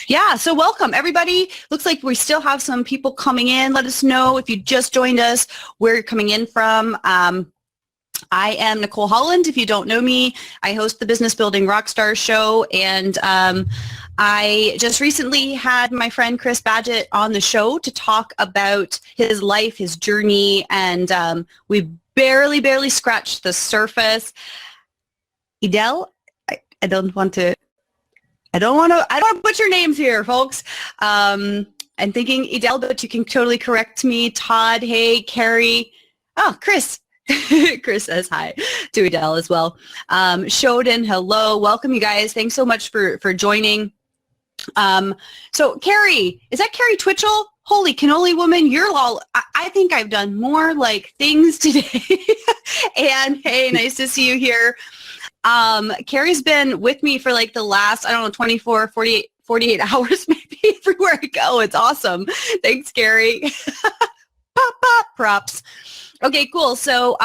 Yeah, so welcome everybody. Looks like we still have some people coming in. Let us know if you just joined us, where you're coming in from. I am Nicole Holland. If you don't know me, I host the Business Building Rockstar Show, and I just recently had my friend Chris Badgett on the show to talk about his life, his journey, and we barely scratched the surface. Edel, I don't want to butcher names here, folks. I'm thinking Edel, but you can totally correct me. Todd, hey, Carrie. Oh, Chris. Chris says hi to Edel as well. Shoden, hello. Welcome, you guys. Thanks so much for joining. So Carrie, is that Carrie Twitchell? Holy cannoli woman, you're all, I think I've done more like things today. And hey, nice to see you here. Carrie's been with me for like the last, 24, 48 hours, maybe everywhere I go. It's awesome. Thanks, Carrie. Pop, props. Okay, cool. So,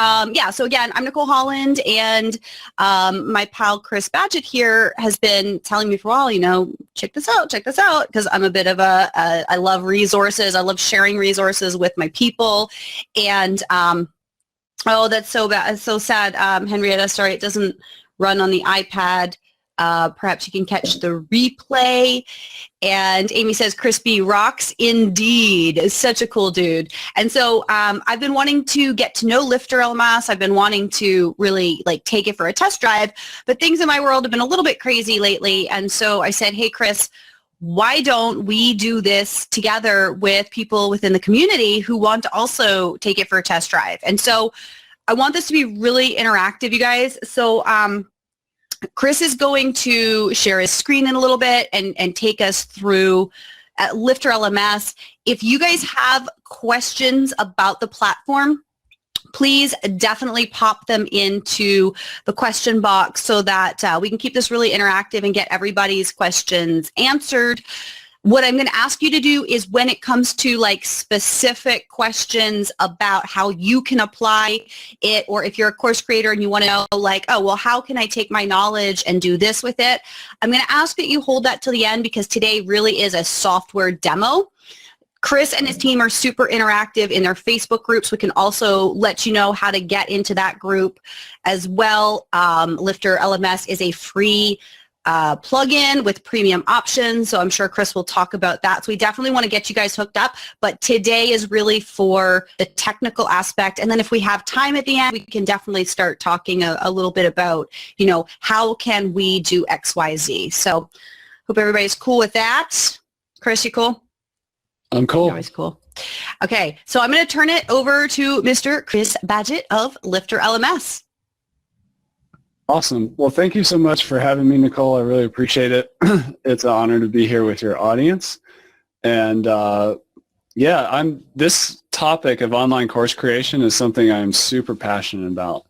so again, I'm Nicole Holland, and my pal Chris Badgett here has been telling me for a while, check this out, because I'm a bit of I love resources. I love sharing resources with my people, and oh, that's so bad. It's so sad, Henrietta. Sorry, it doesn't run on the iPad. Perhaps you can catch the replay. And Amy says, Crispy rocks indeed. Is such a cool dude. And so I've been wanting to get to know LifterLMS. I've been wanting to really take it for a test drive, but things in my world have been a little bit crazy lately. And so I said, hey, Chris, why don't we do this together with people within the community who want to also take it for a test drive? And so I want this to be really interactive, you guys. So Chris is going to share his screen in a little bit and take us through LifterLMS. If you guys have questions about the platform, please definitely pop them into the question box so that we can keep this really interactive and get everybody's questions answered. What I'm going to ask you to do is, when it comes to specific questions about how you can apply it, or if you're a course creator and you want to know oh, well, how can I take my knowledge and do this with it? I'm going to ask that you hold that till the end, because today really is a software demo. Chris and his team are super interactive in their Facebook groups. We can also let you know how to get into that group as well. LifterLMS is a free plugin with premium options, so I'm sure Chris will talk about that. So we definitely want to get you guys hooked up, but today is really for the technical aspect, and then if we have time at the end, we can definitely start talking a little bit about, how can we do X, Y, Z. So hope everybody's cool with that. Chris, you cool? I'm cool. You're always cool. Okay, so I'm going to turn it over to Mr. Chris Badgett of LifterLMS. Awesome. Well, thank you so much for having me, Nicole. I really appreciate it. It's an honor to be here with your audience. And this topic of online course creation is something I'm super passionate about.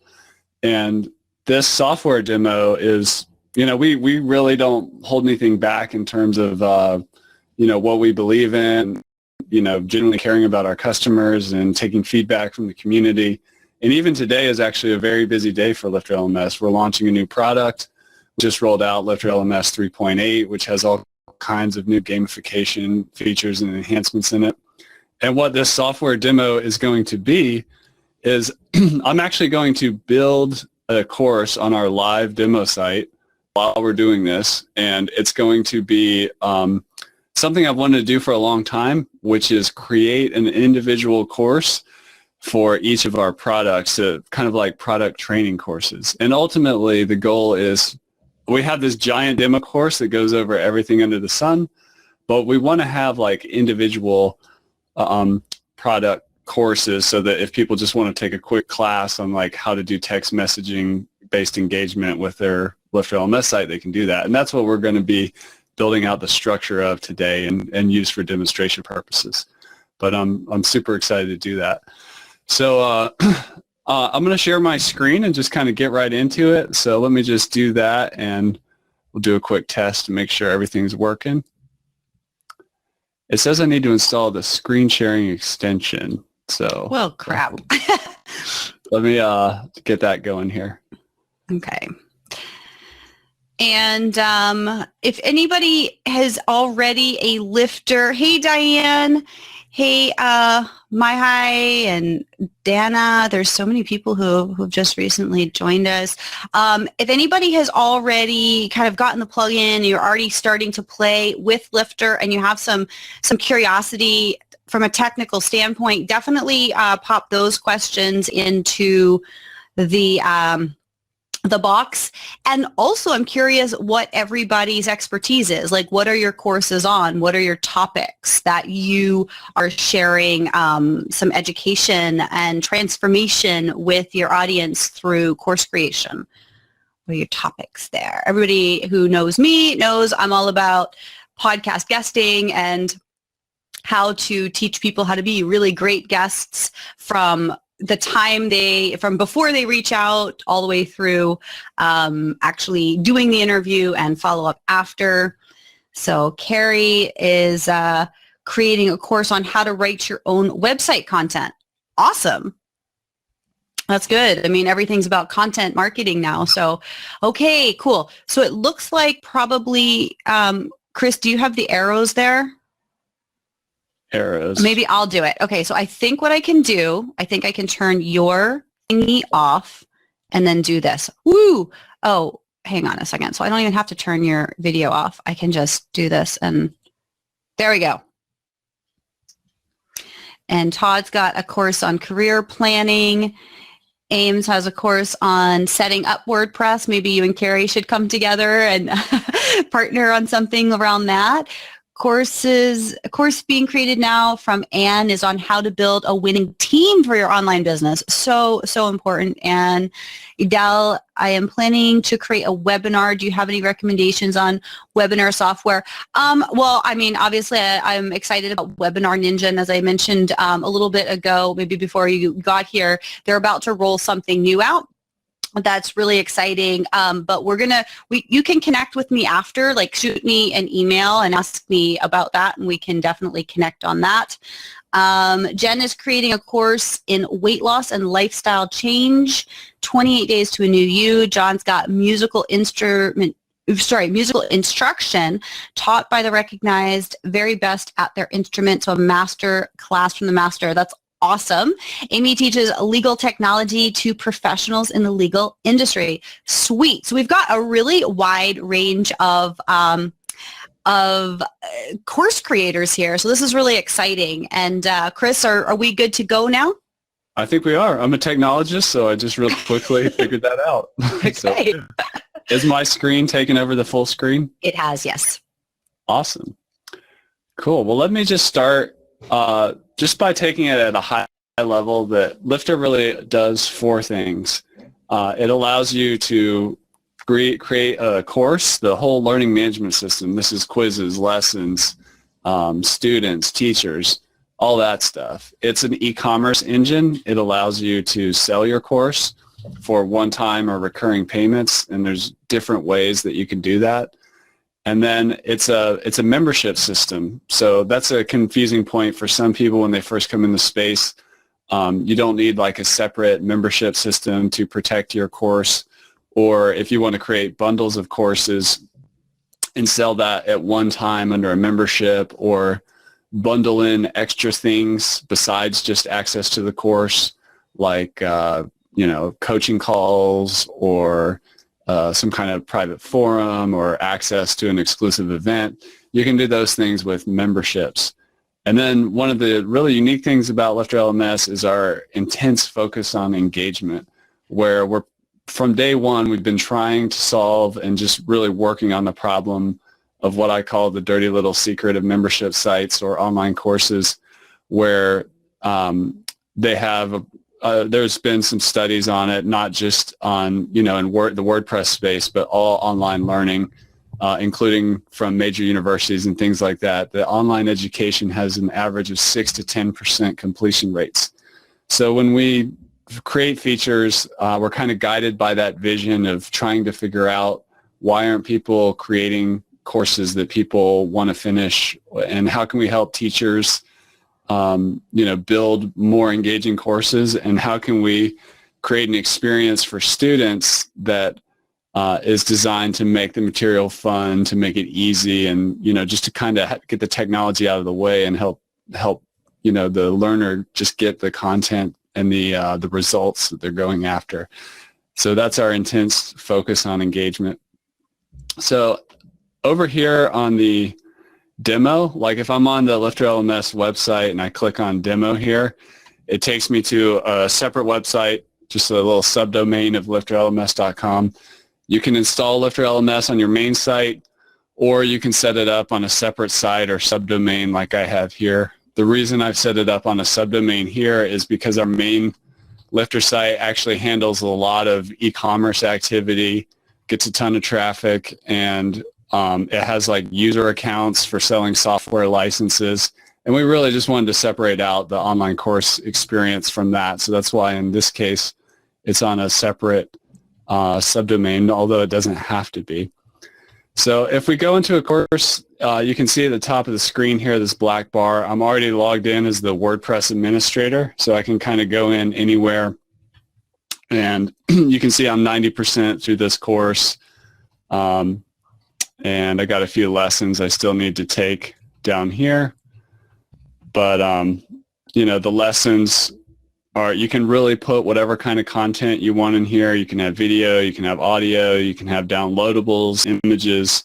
And this software demo is, we really don't hold anything back in terms of, what we believe in, genuinely caring about our customers and taking feedback from the community. And even today is actually a very busy day for LifterLMS. We're launching a new product. We just rolled out LifterLMS 3.8, which has all kinds of new gamification features and enhancements in it. And what this software demo is going to be is I'm actually going to build a course on our live demo site while we're doing this. And it's going to be something I've wanted to do for a long time, which is create an individual course for each of our products, kind of like product training courses. And ultimately, the goal is we have this giant demo course that goes over everything under the sun, but we want to have individual product courses so that if people just want to take a quick class on how to do text messaging based engagement with their LifterLMS site, they can do that. And that's what we're going to be building out the structure of today and use for demonstration purposes. But I'm super excited to do that. So I'm going to share my screen and just kind of get right into it. So let me just do that, and we'll do a quick test to make sure everything's working. It says I need to install the screen sharing extension. So well, crap. Let me get that going here. Okay. And if anybody has already a lifter, hey, Diane, hey, Mai and Dana, there's so many people who've just recently joined us. If anybody has already kind of gotten the plugin, you're already starting to play with Lifter and you have some curiosity from a technical standpoint, definitely pop those questions into the box. And also I'm curious what everybody's expertise is. Like, what are your courses on? What are your topics that you are sharing some education and transformation with your audience through course creation? What are your topics there? Everybody who knows me knows I'm all about podcast guesting and how to teach people how to be really great guests from the time from before they reach out all the way through actually doing the interview and follow up after. So Carrie is creating a course on how to write your own website content. Awesome. That's good. I mean, everything's about content marketing now. So, okay, cool. So it looks like probably, Chris, do you have the arrows there? Arrows. Maybe I'll do it. Okay, so I think what I can do, I think I can turn your thingy off and then do this. Woo! Oh, hang on a second. So I don't even have to turn your video off. I can just do this and there we go. And Todd's got a course on career planning. Ames has a course on setting up WordPress. Maybe you and Carrie should come together and partner on something around that. A course being created now from Anne is on how to build a winning team for your online business. So important. And Idel, I am planning to create a webinar. Do you have any recommendations on webinar software? Well, I mean, obviously I'm excited about Webinar Ninja. And as I mentioned a little bit ago, maybe before you got here, they're about to roll something new out. That's really exciting. But you can connect with me after, like shoot me an email and ask me about that, and we can definitely connect on that. Jen is creating a course in weight loss and lifestyle change, 28 days to a new you. John's got musical instruction taught by the recognized very best at their instrument. So a master class from the master. That's awesome. Amy teaches legal technology to professionals in the legal industry. Sweet. So we've got a really wide range of course creators here. So this is really exciting. And Chris, are we good to go now? I think we are. I'm a technologist, so I just real quickly figured that out. Okay. So, is my screen taking over the full screen? It has, yes. Awesome. Cool. Well, let me just start just by taking it at a high level. That Lifter really does four things. It allows you to create a course, the whole learning management system. This is quizzes, lessons, students, teachers, all that stuff. It's an e-commerce engine. It allows you to sell your course for one-time or recurring payments, and there's different ways that you can do that. And then it's a membership system. So that's a confusing point for some people when they first come in the space. You don't need like a separate membership system to protect your course, or if you want to create bundles of courses and sell that at one time under a membership, or bundle in extra things besides just access to the course, like coaching calls, or some kind of private forum, or access to an exclusive event. You can do those things with memberships. And then one of the really unique things about LifterLMS is our intense focus on engagement, where from day one we've been trying to solve and just really working on the problem of what I call the dirty little secret of membership sites or online courses, where they have there's been some studies on it, not just on the WordPress space, but all online learning, including from major universities and things like that. The online education has an average of 6 to 10% completion rates. So when we create features, we're kind of guided by that vision of trying to figure out why aren't people creating courses that people want to finish, and how can we help teachers build more engaging courses, and how can we create an experience for students that is designed to make the material fun, to make it easy, and just to kind of get the technology out of the way and help the learner just get the content and the results that they're going after. So that's our intense focus on engagement. So over here on the demo, like if I'm on the LifterLMS website and I click on demo here, it takes me to a separate website, just a little subdomain of lifterlms.com. You can install LifterLMS on your main site, or you can set it up on a separate site or subdomain like I have here. The reason I've set it up on a subdomain here is because our main Lifter site actually handles a lot of e-commerce activity, gets a ton of traffic, and it has like user accounts for selling software licenses. And we really just wanted to separate out the online course experience from that. So that's why in this case, it's on a separate subdomain, although it doesn't have to be. So if we go into a course, you can see at the top of the screen here, this black bar. I'm already logged in as the WordPress administrator, so I can kind of go in anywhere. And you can see I'm 90% through this course. And I got a few lessons I still need to take down here. But, the lessons are, you can really put whatever kind of content you want in here. You can have video, you can have audio, you can have downloadables, images,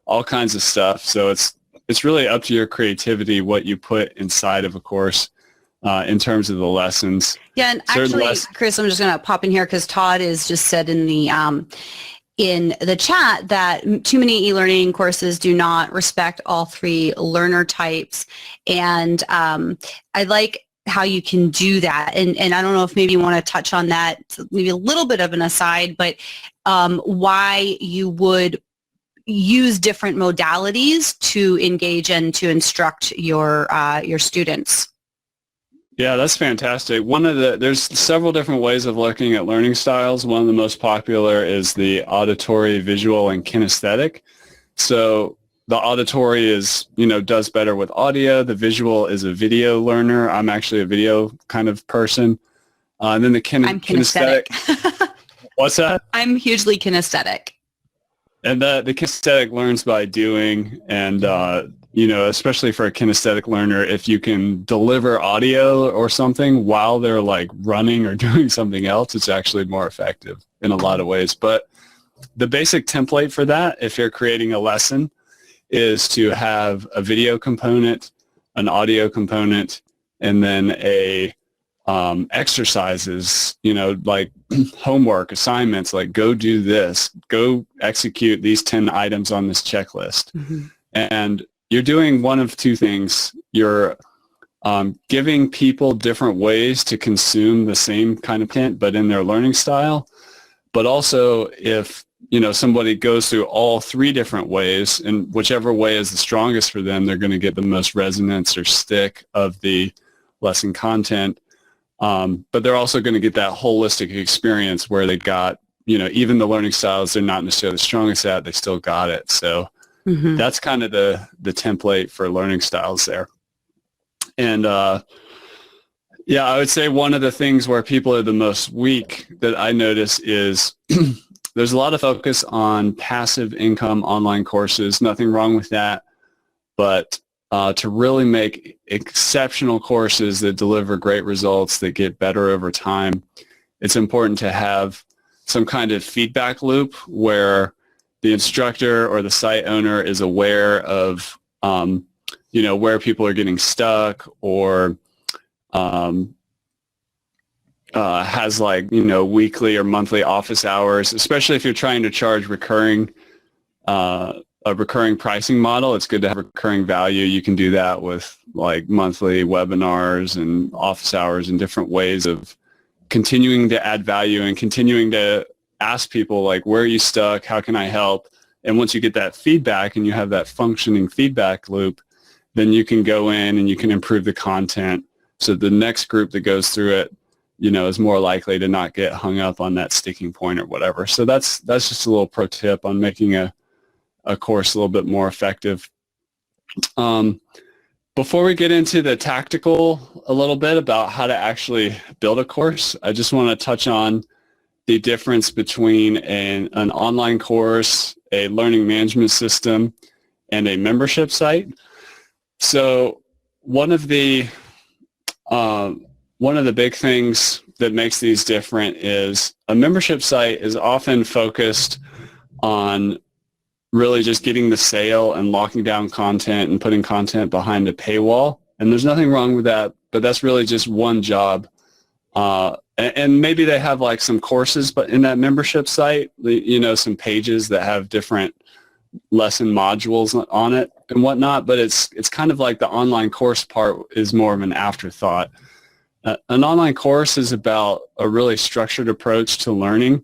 all kinds of stuff. So it's really up to your creativity what you put inside of a course in terms of the lessons. Yeah, and actually, Chris, I'm just going to pop in here because Todd has just said in the chat that too many e-learning courses do not respect all three learner types. And I like how you can do that. And I don't know if maybe you want to touch on that, maybe a little bit of an aside, but why you would use different modalities to engage and to instruct your students. Yeah, that's fantastic. There's several different ways of looking at learning styles. One of the most popular is the auditory, visual, and kinesthetic. So the auditory does better with audio. The visual is a video learner. I'm actually a video kind of person. And then I'm kinesthetic. What's that? I'm hugely kinesthetic. And the kinesthetic learns by doing, and especially for a kinesthetic learner, if you can deliver audio or something while they're like running or doing something else, it's actually more effective in a lot of ways. But the basic template for that, if you're creating a lesson, is to have a video component, an audio component, and then a exercises, like homework, assignments, like go do this, go execute these 10 items on this checklist. Mm-hmm. And you're doing one of two things. You're giving people different ways to consume the same kind of content, but in their learning style. But also if, somebody goes through all three different ways, and whichever way is the strongest for them, they're going to get the most resonance or stick of the lesson content. But they're also going to get that holistic experience where they got, even the learning styles they're not necessarily the strongest at, they still got it. So that's kind of the template for learning styles there. And I would say one of the things where people are the most weak that I notice is there's a lot of focus on passive income online courses. Nothing wrong with that. But to really make exceptional courses that deliver great results, that get better over time, it's important to have some kind of feedback loop where the instructor or the site owner is aware of, where people are getting stuck, or has weekly or monthly office hours, especially if you're trying to charge a recurring pricing model. It's good to have recurring value. You can do that with like monthly webinars and office hours and different ways of continuing to add value and continuing to ask people like, where are you stuck? How can I help? And once you get that feedback and you have that functioning feedback loop, then you can go in and you can improve the content. So the next group that goes through it, is more likely to not get hung up on that sticking point or whatever. So that's just a little pro tip on making a course a little bit more effective. Before we get into the tactical a little bit about how to actually build a course, I just want to touch on the difference between an online course, a learning management system, and a membership site. So one of the big things that makes these different is a membership site is often focused on really just getting the sale and locking down content and putting content behind a paywall. And there's nothing wrong with that, but that's really just one job. And maybe they have like some courses, but in that membership site, some pages that have different lesson modules on it and whatnot, but it's kind of like the online course part is more of an afterthought. An online course is about a really structured approach to learning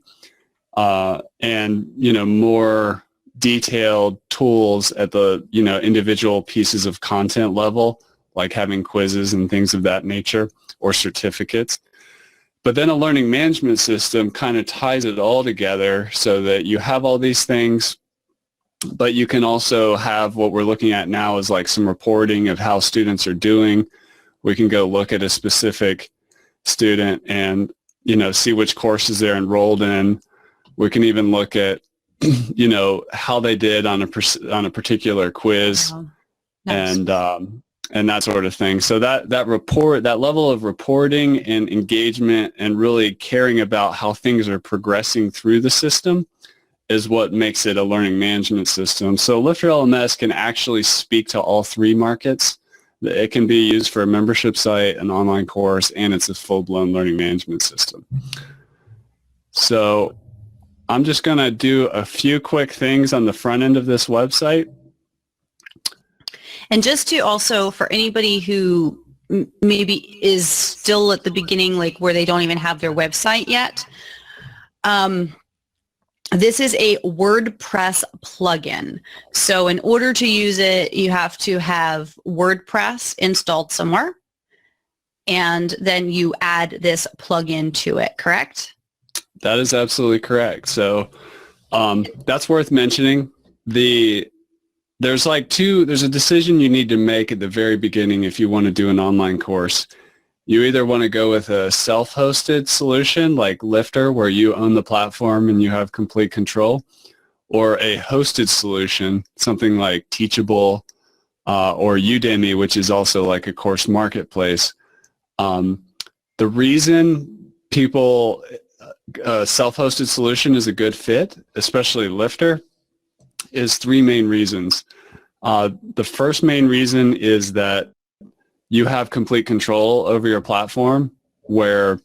and, more detailed tools at the, individual pieces of content level, like having quizzes and things of that nature or certificates. But then a learning management system kind of ties it all together so that you have all these things, but you can also have what we're looking at now is like some reporting of how students are doing. We can go look at a specific student and, see which courses they're enrolled in. We can even look at, how they did on a particular quiz. Wow. Nice. And that sort of thing. So that level of reporting and engagement and really caring about how things are progressing through the system is what makes it a learning management system. So LifterLMS can actually speak to all three markets. It can be used for a membership site, an online course, and it's a full-blown learning management system. So I'm just going to do a few quick things on the front end of this website. And just to also, for anybody who maybe is still at the beginning, like where they don't even have their website yet, this is a WordPress plugin. So in order to use it, you have to have WordPress installed somewhere, and then you add this plugin to it, correct? That is absolutely correct. So that's worth mentioning. There's a decision you need to make at the very beginning if you want to do an online course. You either want to go with a self-hosted solution like Lifter, where you own the platform and you have complete control, or a hosted solution, something like Teachable or Udemy, which is also like a course marketplace. The reason people self-hosted solution is a good fit, especially Lifter, is three main reasons. The first main reason is that you have complete control over your platform, where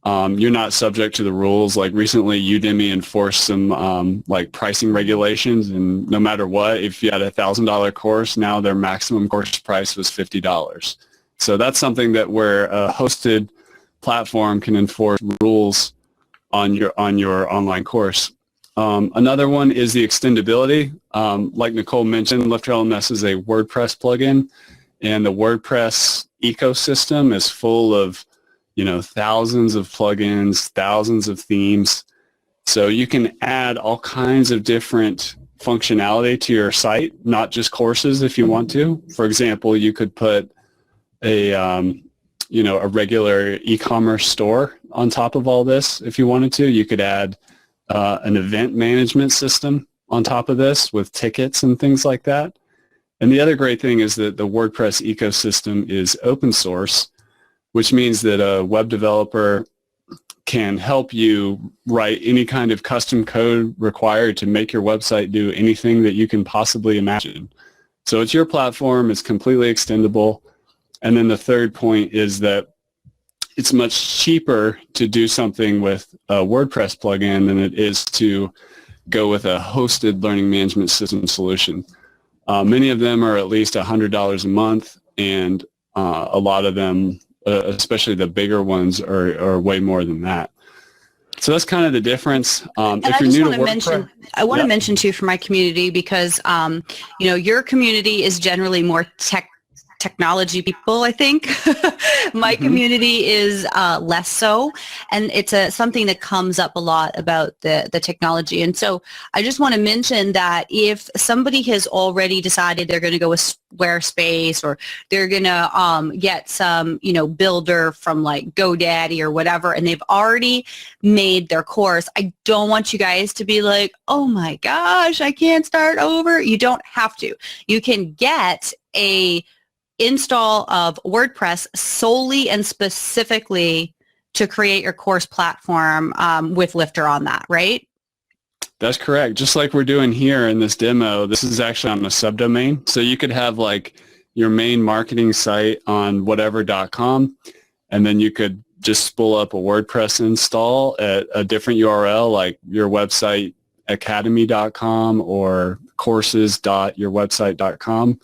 you're not subject to the rules. Like recently, Udemy enforced some like pricing regulations, and no matter what, if you had a $1,000 course, now their maximum course price was $50. So that's something that where a hosted platform can enforce rules on your online course. Another one is the extendability. Like Nicole mentioned, LifterLMS is a WordPress plugin, and the WordPress ecosystem is full of, thousands of plugins, thousands of themes. So you can add all kinds of different functionality to your site, not just courses if you want to. For example, you could put a regular e-commerce store on top of all this if you wanted to. You could add an event management system on top of this with tickets and things like that. And the other great thing is that the WordPress ecosystem is open source, which means that a web developer can help you write any kind of custom code required to make your website do anything that you can possibly imagine. So it's your platform, it's completely extendable. And then the third point is that it's much cheaper to do something with a WordPress plugin than it is to go with a hosted learning management system solution. Many of them are at least $100 a month, and a lot of them, especially the bigger ones, are way more than that. So that's kind of the difference. If you're new to WordPress, I want to mention too for my community, because your community is generally more technology people, I think. My community is less so, and it's something that comes up a lot about the technology. And so I just want to mention that if somebody has already decided they're going to go with Squarespace, or they're going to get some, builder from like GoDaddy or whatever, and they've already made their course, I don't want you guys to be like, oh my gosh, I can't start over. You don't have to. You can get a install of WordPress solely and specifically to create your course platform with Lifter on that, right? That's correct. Just like we're doing here in this demo, this is actually on a subdomain. So you could have like your main marketing site on whatever.com, and then you could just spool up a WordPress install at a different URL, like your website academy.com or courses.yourwebsite.com.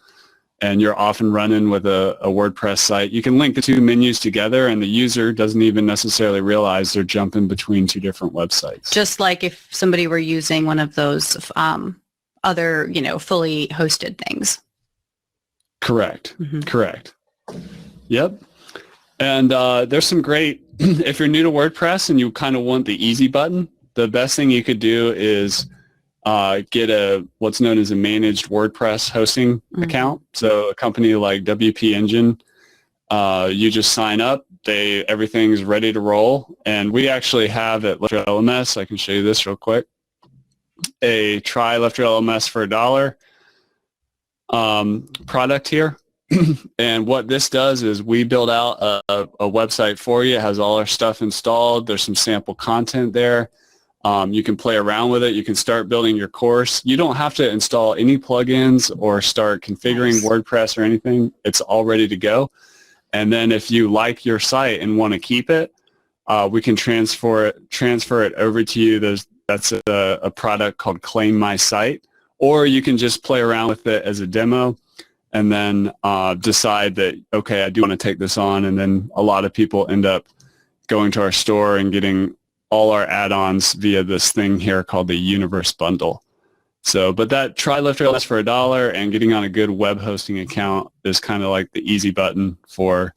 And you're off and running with a WordPress site. You can link the two menus together, and the user doesn't even necessarily realize they're jumping between two different websites. Just like if somebody were using one of those other, fully hosted things. Correct. Correct. Yep. And there's some great, if you're new to WordPress and you kind of want the easy button, the best thing you could do is get what's known as a managed WordPress hosting account. So a company like WP Engine, you just sign up. Everything's ready to roll. And we actually have at LifterLMS, I can show you this real quick, a try LifterLMS for $1 product here. And what this does is we build out a website for you. It has all our stuff installed. There's some sample content there. You can play around with it. You can start building your course. You don't have to install any plugins or start configuring WordPress or anything. It's all ready to go. And then if you like your site and want to keep it, we can transfer it over to you. That's a product called Claim My Site. Or you can just play around with it as a demo and then decide that, okay, I do want to take this on. And then a lot of people end up going to our store and getting all our add-ons via this thing here called the Universe Bundle. So, but that try LifterLMS for $1 and getting on a good web hosting account is kind of like the easy button for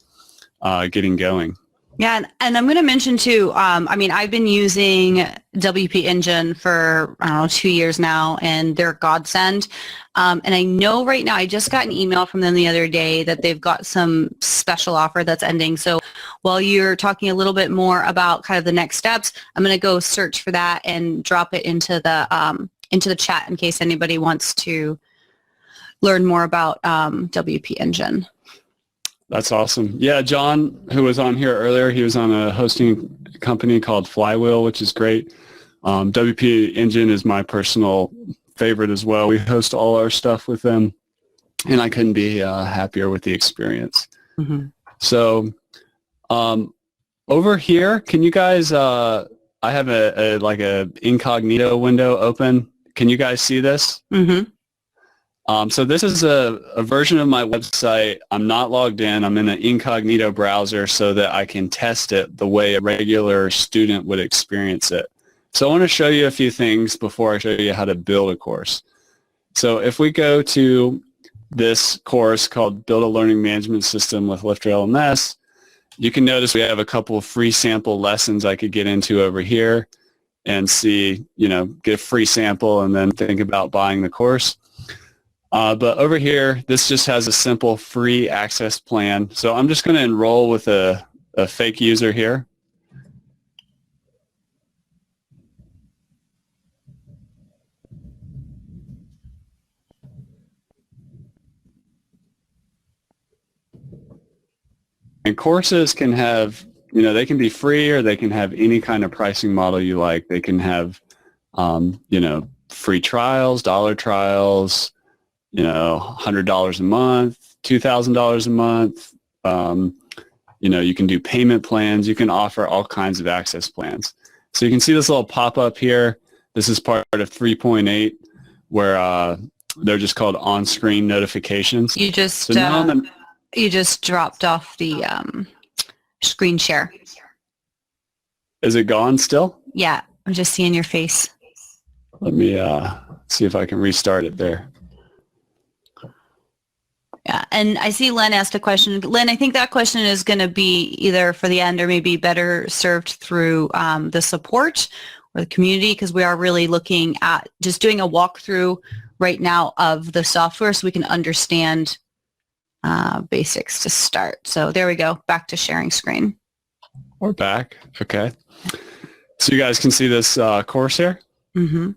getting going. Yeah, and I'm going to mention too, I've been using WP Engine for, 2 years now, and they're godsend. And I know right now, I just got an email from them the other day that they've got some special offer that's ending. So while you're talking a little bit more about kind of the next steps, I'm going to go search for that and drop it into the chat in case anybody wants to learn more about WP Engine. That's awesome. Yeah, John, who was on here earlier, he was on a hosting company called Flywheel, which is great. WP Engine is my personal favorite as well. We host all our stuff with them, and I couldn't be happier with the experience. So over here, can you guys, I have a incognito window open. Can you guys see this? So this is a version of my website. I'm not logged in. I'm in an incognito browser so that I can test it the way a regular student would experience it. So I want to show you a few things before I show you how to build a course. So if we go to this course called Build a Learning Management System with LifterLMS, you can notice we have a couple of free sample lessons I could get into over here and see, get a free sample and then think about buying the course. But over here, this just has a simple free access plan. So I'm just going to enroll with a fake user here. And courses can have, they can be free or they can have any kind of pricing model you like. They can have, free trials, dollar trials, $100 a month, $2,000 a month. You can do payment plans. You can offer all kinds of access plans. So you can see this little pop-up here. This is part of 3.8 where they're just called on-screen notifications. You just dropped off the screen share. Is it gone still? Yeah, I'm just seeing your face. Let me see if I can restart it there. Yeah, and I see Len asked a question. Len, I think that question is going to be either for the end or maybe better served through the support or the community, because we are really looking at just doing a walkthrough right now of the software so we can understand basics to start. So there we go. Back to sharing screen. We're back. Okay. So you guys can see this course here. Mm-hmm.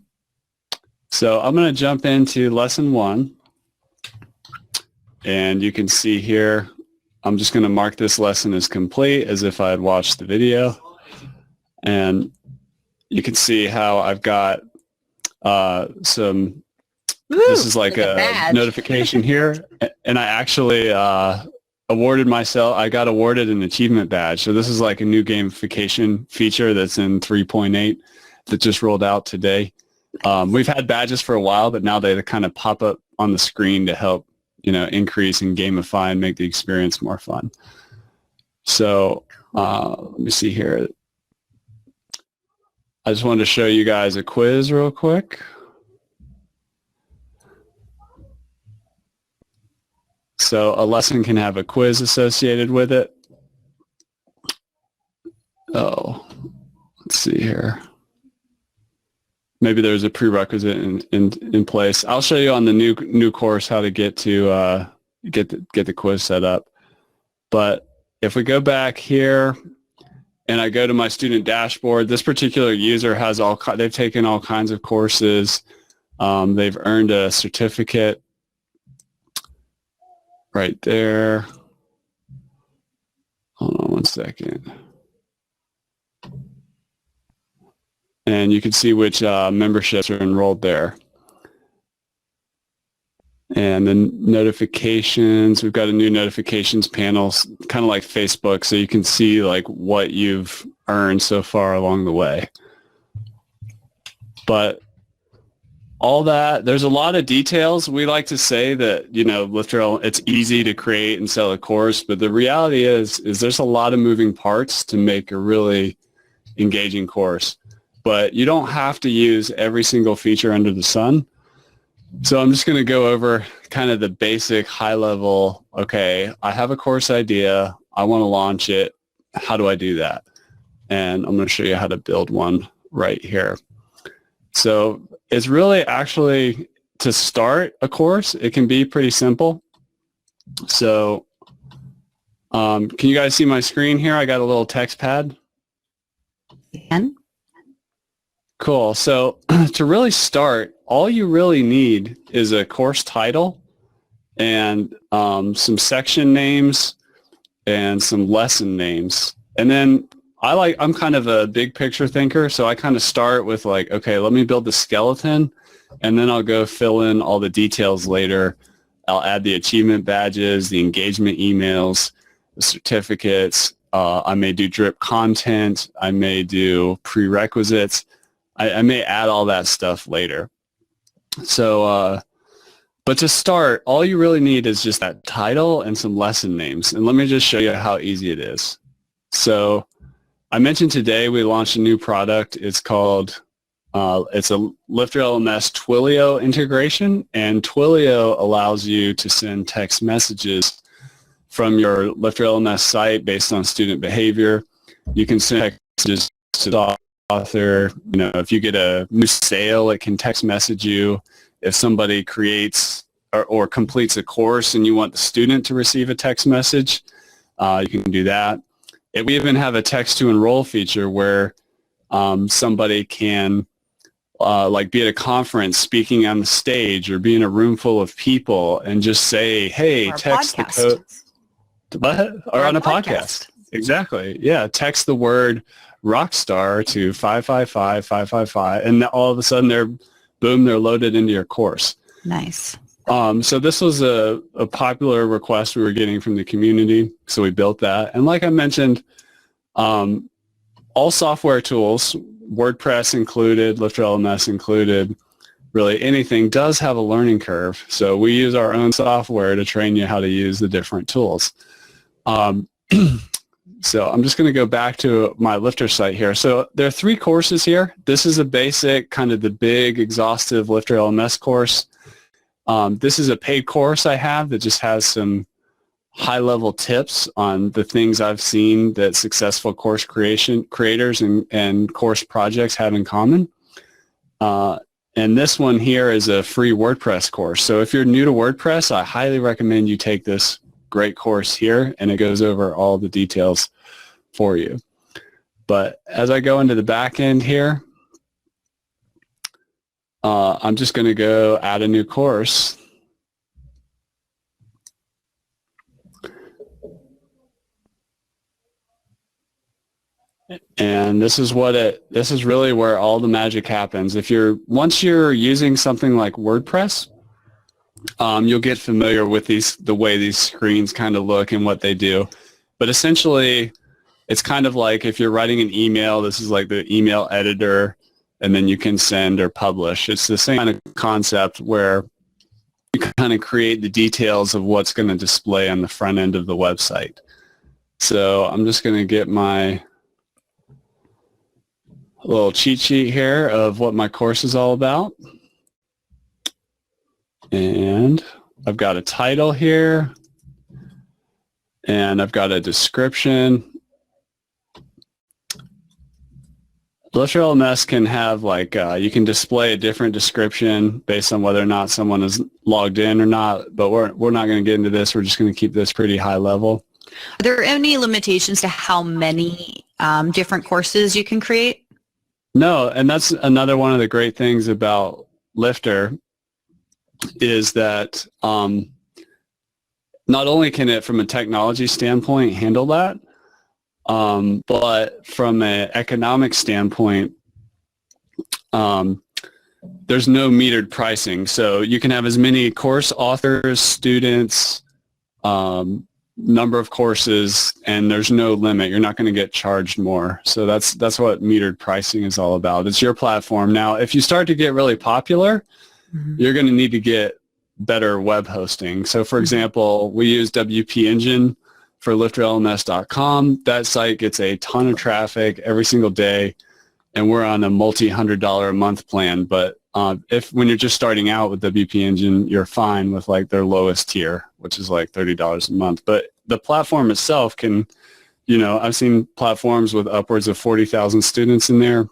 So I'm going to jump into lesson 1. And you can see here, I'm just going to mark this lesson as complete as if I had watched the video. And you can see how I've got this is like a notification here. And I actually I got awarded an achievement badge. So this is like a new gamification feature that's in 3.8 that just rolled out today. We've had badges for a while, but now they kind of pop up on the screen to help, increase and gamify and make the experience more fun. So let me see here. I just wanted to show you guys a quiz real quick. So a lesson can have a quiz associated with it. Oh, let's see here. Maybe there's a prerequisite in place. I'll show you on the new course how to get to get the quiz set up. But if we go back here and I go to my student dashboard, this particular user has they've taken all kinds of courses. They've earned a certificate right there. Hold on one second. And you can see which memberships are enrolled there. And then notifications, we've got a new notifications panel, kind of like Facebook, so you can see like what you've earned so far along the way. But all that, there's a lot of details. We like to say that, it's easy to create and sell a course, but the reality is there's a lot of moving parts to make a really engaging course. But you don't have to use every single feature under the sun. So I'm just going to go over kind of the basic high level, okay, I have a course idea, I want to launch it, how do I do that? And I'm going to show you how to build one right here. So it's really actually, to start a course, it can be pretty simple. So can you guys see my screen here? I got a little text pad. And Cool. So to really start, all you really need is a course title and some section names and some lesson names. And then I'm kind of a big picture thinker, so I kind of start with like, okay, let me build the skeleton, and then I'll go fill in all the details later. I'll add the achievement badges, the engagement emails, the certificates. I may do drip content. I may do prerequisites. I may add all that stuff later. So, but to start, all you really need is just that title and some lesson names. And let me just show you how easy it is. So I mentioned today we launched a new product. It's called, it's a LifterLMS Twilio integration. And Twilio allows you to send text messages from your LifterLMS site based on student behavior. You can send text messages to the author. If you get a new sale, it can text message you. If somebody creates or completes a course and you want the student to receive a text message, you can do that. We even have a text to enroll feature where somebody can like be at a conference speaking on the stage or be in a room full of people and just say, hey, text the code. What? Or on a podcast. Exactly. Yeah. Text the word Rockstar to 555-555, and all of a sudden they're loaded into your course. Nice. So this was a popular request we were getting from the community, so we built that. And like I mentioned, all software tools, WordPress included, LifterLMS included, really anything does have a learning curve. So we use our own software to train you how to use the different tools. So I'm just going to go back to my Lifter site here. So there are 3 courses here. This is a basic, kind of the big, exhaustive LifterLMS course. This is a paid course I have that just has some high-level tips on the things I've seen that successful course creators and course projects have in common. And this one here is a free WordPress course. So if you're new to WordPress, I highly recommend you take this great course here, and it goes over all the details for you. But as I go into the back end here, I'm just going to go add a new course. And this is really where all the magic happens. Once you're using something like WordPress, you'll get familiar with the way these screens kind of look and what they do. But essentially, it's kind of like if you're writing an email, this is like the email editor, and then you can send or publish. It's the same kind of concept where you kind of create the details of what's going to display on the front end of the website. So I'm just going to get my little cheat sheet here of what my course is all about. And I've got a title here, and I've got a description. LifterLMS can have you can display a different description based on whether or not someone is logged in or not, but we're not going to get into this. We're just going to keep this pretty high level. Are there any limitations to how many different courses you can create? No, and that's another one of the great things about Lifter is that not only can it, from a technology standpoint, handle that, but from an economic standpoint, there's no metered pricing. So you can have as many course authors, students, number of courses, and there's no limit. You're not going to get charged more. So that's what metered pricing is all about. It's your platform. Now, if you start to get really popular, you're going to need to get better web hosting. So for example, we use WP Engine for LifterLMS.com. That site gets a ton of traffic every single day, and we're on a multi-$100 a month plan. But when you're just starting out with WP Engine, you're fine with like their lowest tier, which is like $30 a month. But the platform itself can, I've seen platforms with upwards of 40,000 students in there,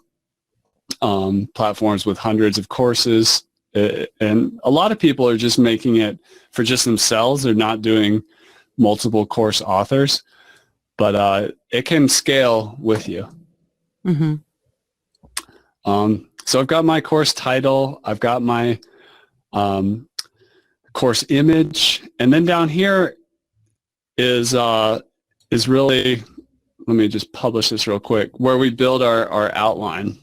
platforms with hundreds of courses, and a lot of people are just making it for just themselves. They're not doing multiple course authors, but it can scale with you. Mm-hmm. So I've got my course title, I've got my course image, and then down here is really, let me just publish this real quick, where we build our outline.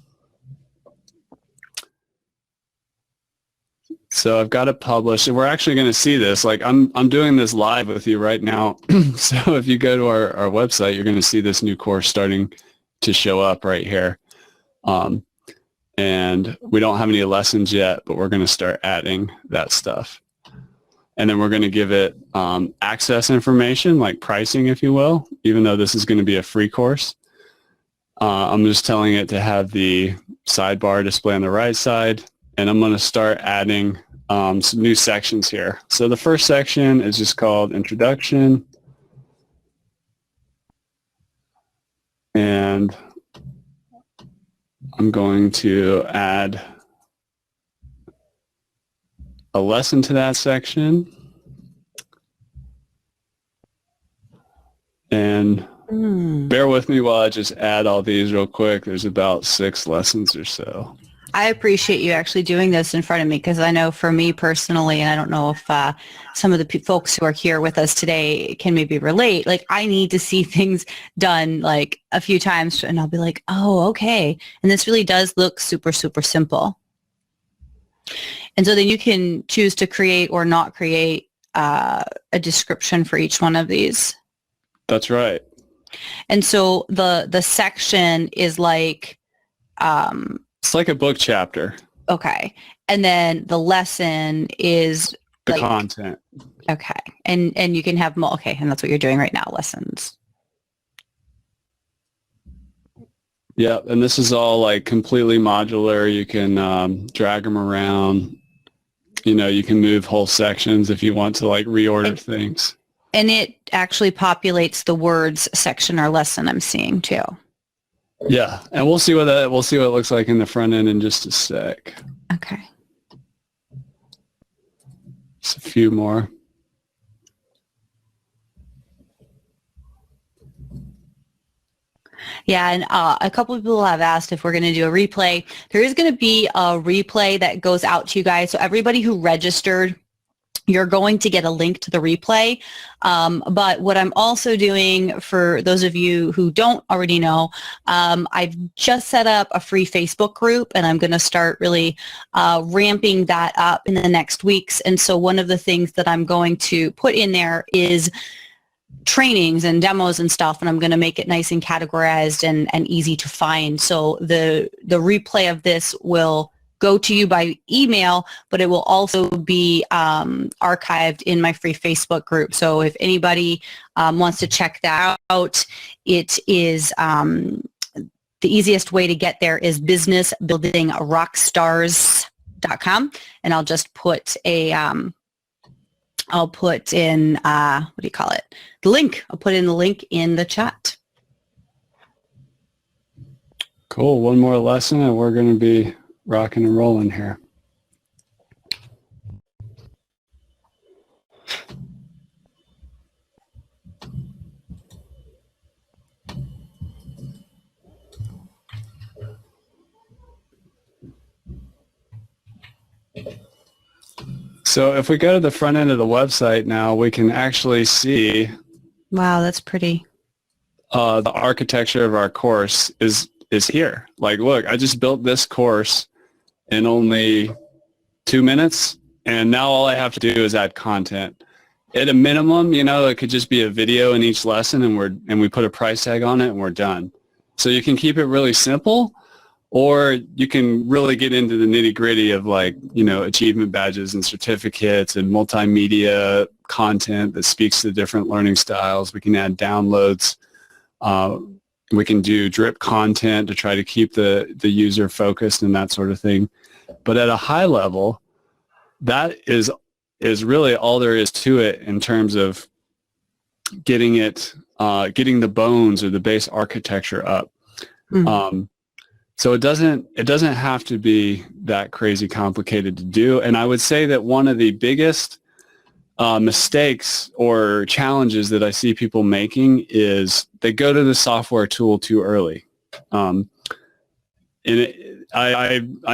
So I've got it published, and we're actually going to see this. Like I'm doing this live with you right now. So if you go to our website, you're going to see this new course starting to show up right here. And we don't have any lessons yet, but we're going to start adding that stuff. And then we're going to give it access information, like pricing, if you will, even though this is going to be a free course. I'm just telling it to have the sidebar display on the right side. And I'm going to start adding some new sections here. So the first section is just called Introduction. And I'm going to add a lesson to that section. And bear with me while I just add all these real quick. There's about 6 lessons or so. I appreciate you actually doing this in front of me, because I know for me personally, and I don't know if some of the folks who are here with us today can maybe relate, like I need to see things done like a few times and I'll be like, oh, okay. And this really does look super, super simple. And so then you can choose to create or not create a description for each one of these. That's right. And so the section is like... it's like a book chapter. Okay. And then the lesson is the content. Okay. And you can have okay, and that's what you're doing right now, lessons. Yeah, and this is all like completely modular. You can drag them around. You can move whole sections if you want to like reorder things. And it actually populates the words section or lesson I'm seeing too. Yeah, and we'll see what it looks like in the front end in just a sec. Okay. Just a few more. Yeah, and a couple of people have asked if we're going to do a replay. There is going to be a replay that goes out to you guys. So everybody who registered, you're going to get a link to the replay. But what I'm also doing, for those of you who don't already know, I've just set up a free Facebook group, and I'm going to start really ramping that up in the next weeks. And so one of the things that I'm going to put in there is trainings and demos and stuff, and I'm going to make it nice and categorized and easy to find. So the replay of this will go to you by email, but it will also be archived in my free Facebook group. So if anybody wants to check that out, it is the easiest way to get there is businessbuildingrockstars.com, and I'll just put a I'll put in what do you call it? The link. I'll put in the link in the chat. Cool. One more lesson, and we're going to be rocking and rolling here. So if we go to the front end of the website now, we can actually see. Wow, that's pretty. The architecture of our course is here. Like, look, I just built this course in only 2 minutes, and now all I have to do is add content. At a minimum, it could just be a video in each lesson, and we put a price tag on it, and we're done. So you can keep it really simple, or you can really get into the nitty-gritty of achievement badges and certificates and multimedia content that speaks to different learning styles. We can add downloads. We can do drip content to try to keep the user focused and that sort of thing. But at a high level, that is really all there is to it in terms of getting the bones or the base architecture up. Mm-hmm. So it doesn't have to be that crazy complicated to do. And I would say that one of the biggest mistakes or challenges that I see people making is they go to the software tool too early. I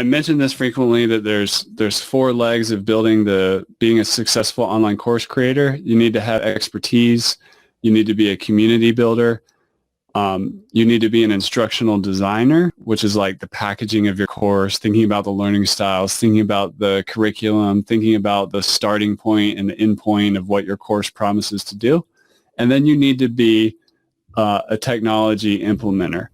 mention this frequently, that there's 4 legs of being a successful online course creator. You need to have expertise. You need to be a community builder. You need to be an instructional designer, which is like the packaging of your course, thinking about the learning styles, thinking about the curriculum, thinking about the starting point and the end point of what your course promises to do. And then you need to be a technology implementer.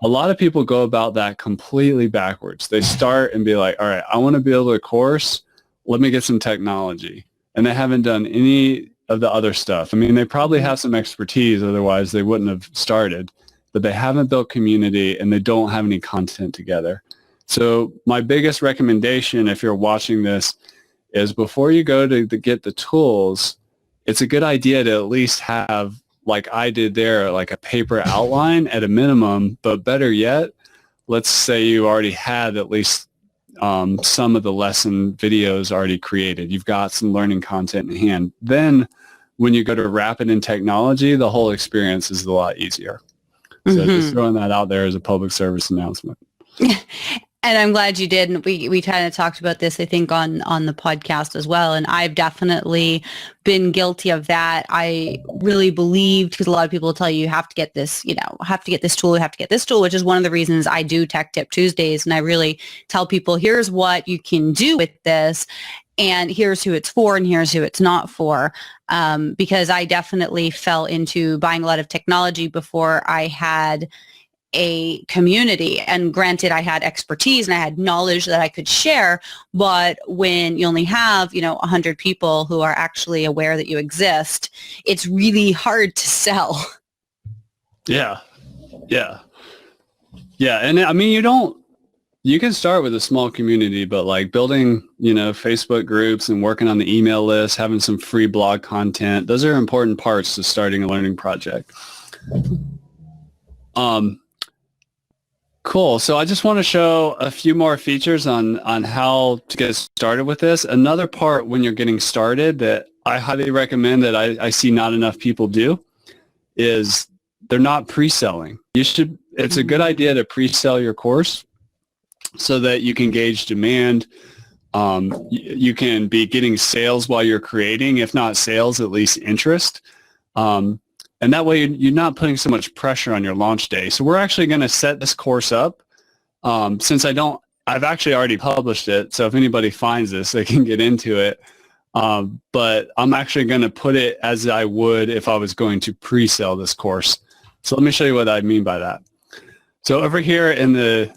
A lot of people go about that completely backwards. They start and be like, all right, I want to build a course. Let me get some technology. And they haven't done any of the other stuff. I mean, they probably have some expertise, otherwise they wouldn't have started, but they haven't built community and they don't have any content together. So my biggest recommendation, if you're watching this, is before you go to get the tools, it's a good idea to at least have, like I did there, like a paper outline at a minimum, but better yet, let's say you already had at least some of the lesson videos already created. You've got some learning content in hand. Then when you go to wrap it in technology, the whole experience is a lot easier. So just throwing that out there as a public service announcement. And I'm glad you did. And we kind of talked about this, I think, on the podcast as well. And I've definitely been guilty of that. I really believed, because a lot of people tell you have to get this, have to get this tool, which is one of the reasons I do Tech Tip Tuesdays. And I really tell people, here's what you can do with this, and here's who it's for, and here's who it's not for. Because I definitely fell into buying a lot of technology before I had a community. And granted, I had expertise and I had knowledge that I could share, but when you only have 100 people who are actually aware that you exist, it's really hard to sell. Yeah. And I mean, you don't You can start with a small community, but like building, Facebook groups and working on the email list, having some free blog content, those are important parts to starting a learning project. Cool. So I just want to show a few more features on how to get started with this. Another part when you're getting started that I highly recommend that I see not enough people do is they're not pre-selling. It's a good idea to pre-sell your course so that you can gauge demand. You can be getting sales while you're creating, if not sales, at least interest. And that way you're not putting so much pressure on your launch day. So we're actually going to set this course up. Since I've actually already published it. So if anybody finds this, they can get into it. But I'm actually going to put it as I would if I was going to pre-sell this course. So let me show you what I mean by that. So over here in the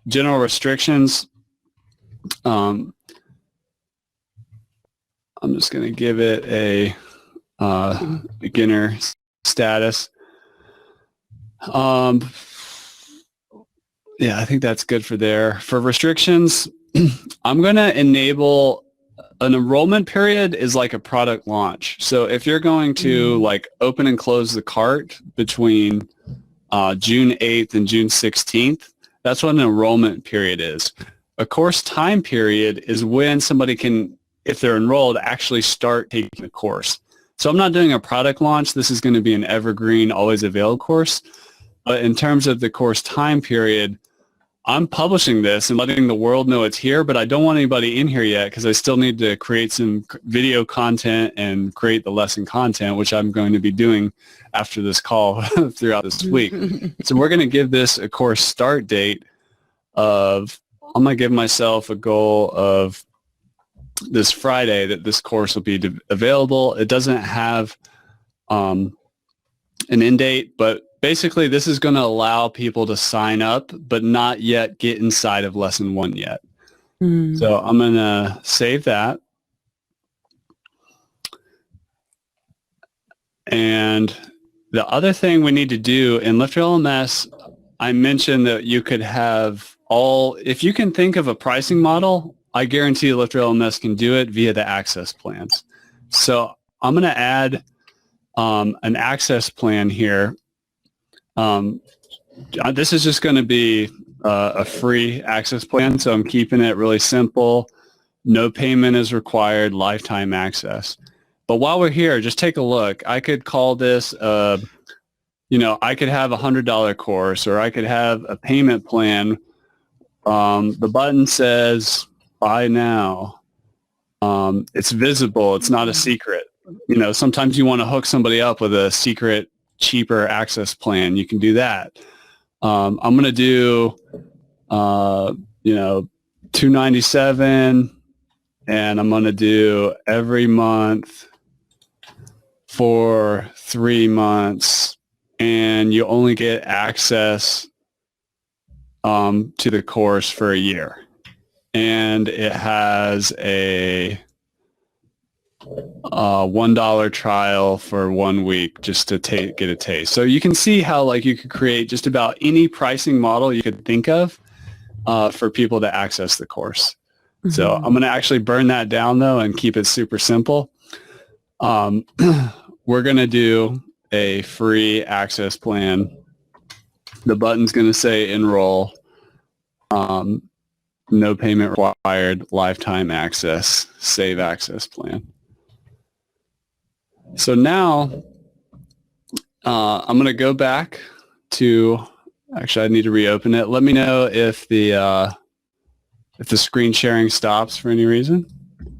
general restrictions, I'm just going to give it a beginner status. Yeah, I think that's good for there. For restrictions, I'm going to enable an enrollment period is like a product launch. So if you're going to like open and close the cart between June 8th and June 16th, that's what an enrollment period is. A course time period is when somebody can, if they're enrolled, actually start taking the course. So I'm not doing a product launch. This is going to be an evergreen, always available course. But in terms of the course time period, I'm publishing this and letting the world know it's here, but I don't want anybody in here yet because I still need to create some video content and create the lesson content, which I'm going to be doing after this call throughout this week. So we're going to give this a course start date of, I'm going to give myself a goal of this Friday that this course will be available. It doesn't have an end date, but basically this is going to allow people to sign up but not yet get inside of lesson 1 yet. So I'm going to save that. And the other thing we need to do in LifterLMS, I mentioned that you could have if you can think of a pricing model, I guarantee LifterLMS can do it via the access plans. So I'm going to add an access plan here. This is just going to be a free access plan, so I'm keeping it really simple. No payment is required, lifetime access. But while we're here, just take a look. I could call this, I could have a $100 course, or I could have a payment plan. The button says, buy now. It's visible. It's not a secret. Sometimes you want to hook somebody up with a secret, cheaper access plan. You can do that. I'm going to do, $297, and I'm going to do every month for 3 months, and you only get access to the course for a year. And it has a $1 trial for 1 week just to get a taste. So you can see how you could create just about any pricing model you could think of for people to access the course. So I'm going to actually burn that down though and keep it super simple. We're going to do a free access plan. The button's going to say enroll. No payment required, lifetime access, save access plan. So now I'm going to go back to, actually I need to reopen it. Let me know if the screen sharing stops for any reason.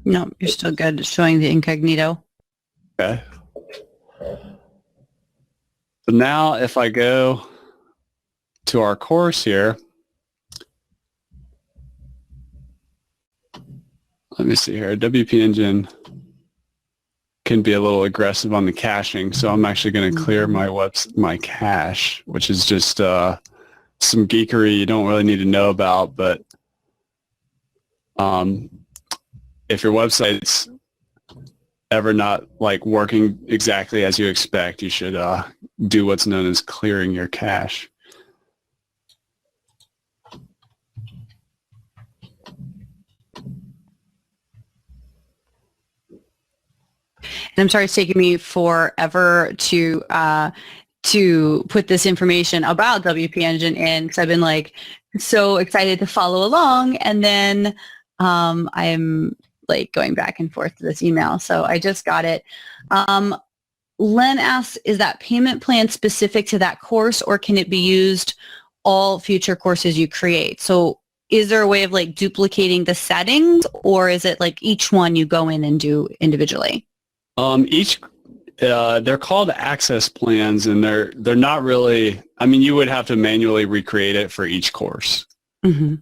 No, you're still good. It's showing the incognito. Okay. So now if I go to our course here, let me see here. WP Engine can be a little aggressive on the caching, so I'm actually going to clear my cache, which is just some geekery you don't really need to know about. But if your website's ever not working exactly as you expect, you should do what's known as clearing your cache. And I'm sorry it's taking me forever to put this information about WP Engine in, because I've been like so excited to follow along, and then I'm like going back and forth to this email. So I just got it. Len asks, is that payment plan specific to that course, or can it be used all future courses you create? So is there a way of like duplicating the settings, or is it like each one you go in and do individually? They're called access plans, and they're not really, I mean, you would have to manually recreate it for each course. Mm-hmm.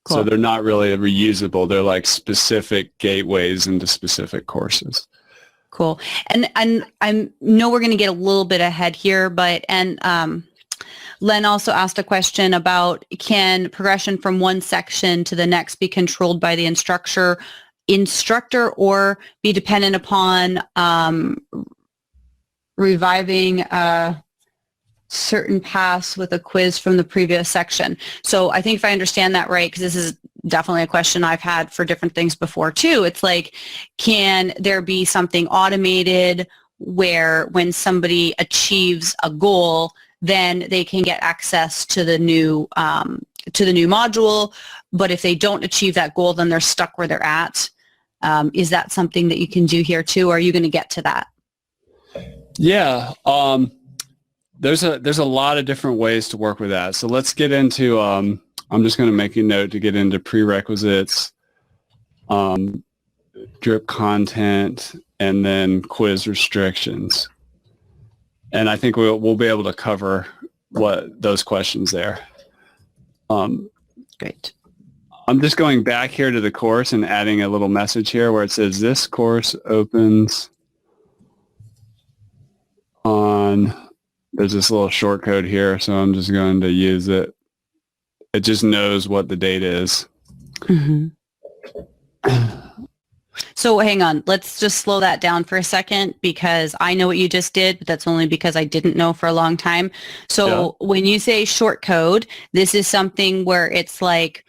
Cool. So they're not really reusable. They're like specific gateways into specific courses. Cool. And I know we're going to get a little bit ahead here, but Len also asked a question about, can progression from one section to the next be controlled by the instructor or be dependent upon reviving certain paths with a quiz from the previous section? So I think if I understand that right, because this is definitely a question I've had for different things before too, it's like, can there be something automated where when somebody achieves a goal, then they can get access to the new module, but if they don't achieve that goal, then they're stuck where they're at? Is that something that you can do here too, or are you going to get to that? Yeah, there's a lot of different ways to work with that. So let's get into, I'm just going to make a note to get into prerequisites, drip content, and then quiz restrictions. And I think we'll be able to cover those questions there. Great. I'm just going back here to the course and adding a little message here where it says this course opens on, there's this little short code here, so I'm just going to use it. It just knows what the date is. Mm-hmm. So hang on, let's just slow that down for a second, because I know what you just did, but that's only because I didn't know for a long time. So when you say short code, this is something where it's like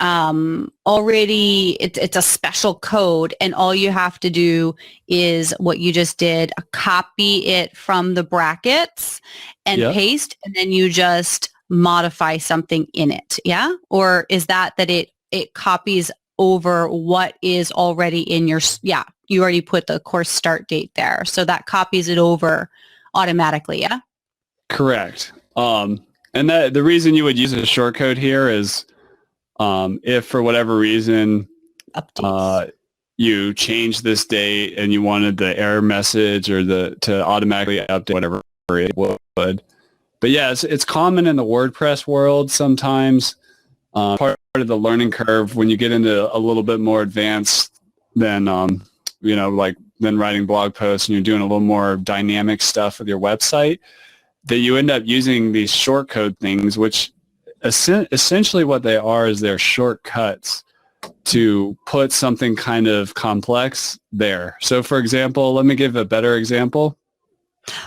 already it's a special code, and all you have to do is what you just did, copy it from the brackets and paste, and then you just modify something in it. Yeah? Or is that it copies over what is already in your, you already put the course start date there. So that copies it over automatically, yeah? Correct. And the reason you would use a shortcode here is if for whatever reason you change this date and you wanted the error message or to automatically update whatever it would. But yeah, it's common in the WordPress world sometimes. Part of the learning curve when you get into a little bit more advanced than than writing blog posts, and you're doing a little more dynamic stuff with your website, that you end up using these shortcode things, which essentially what they are is they're shortcuts to put something kind of complex there. So for example, let me give a better example.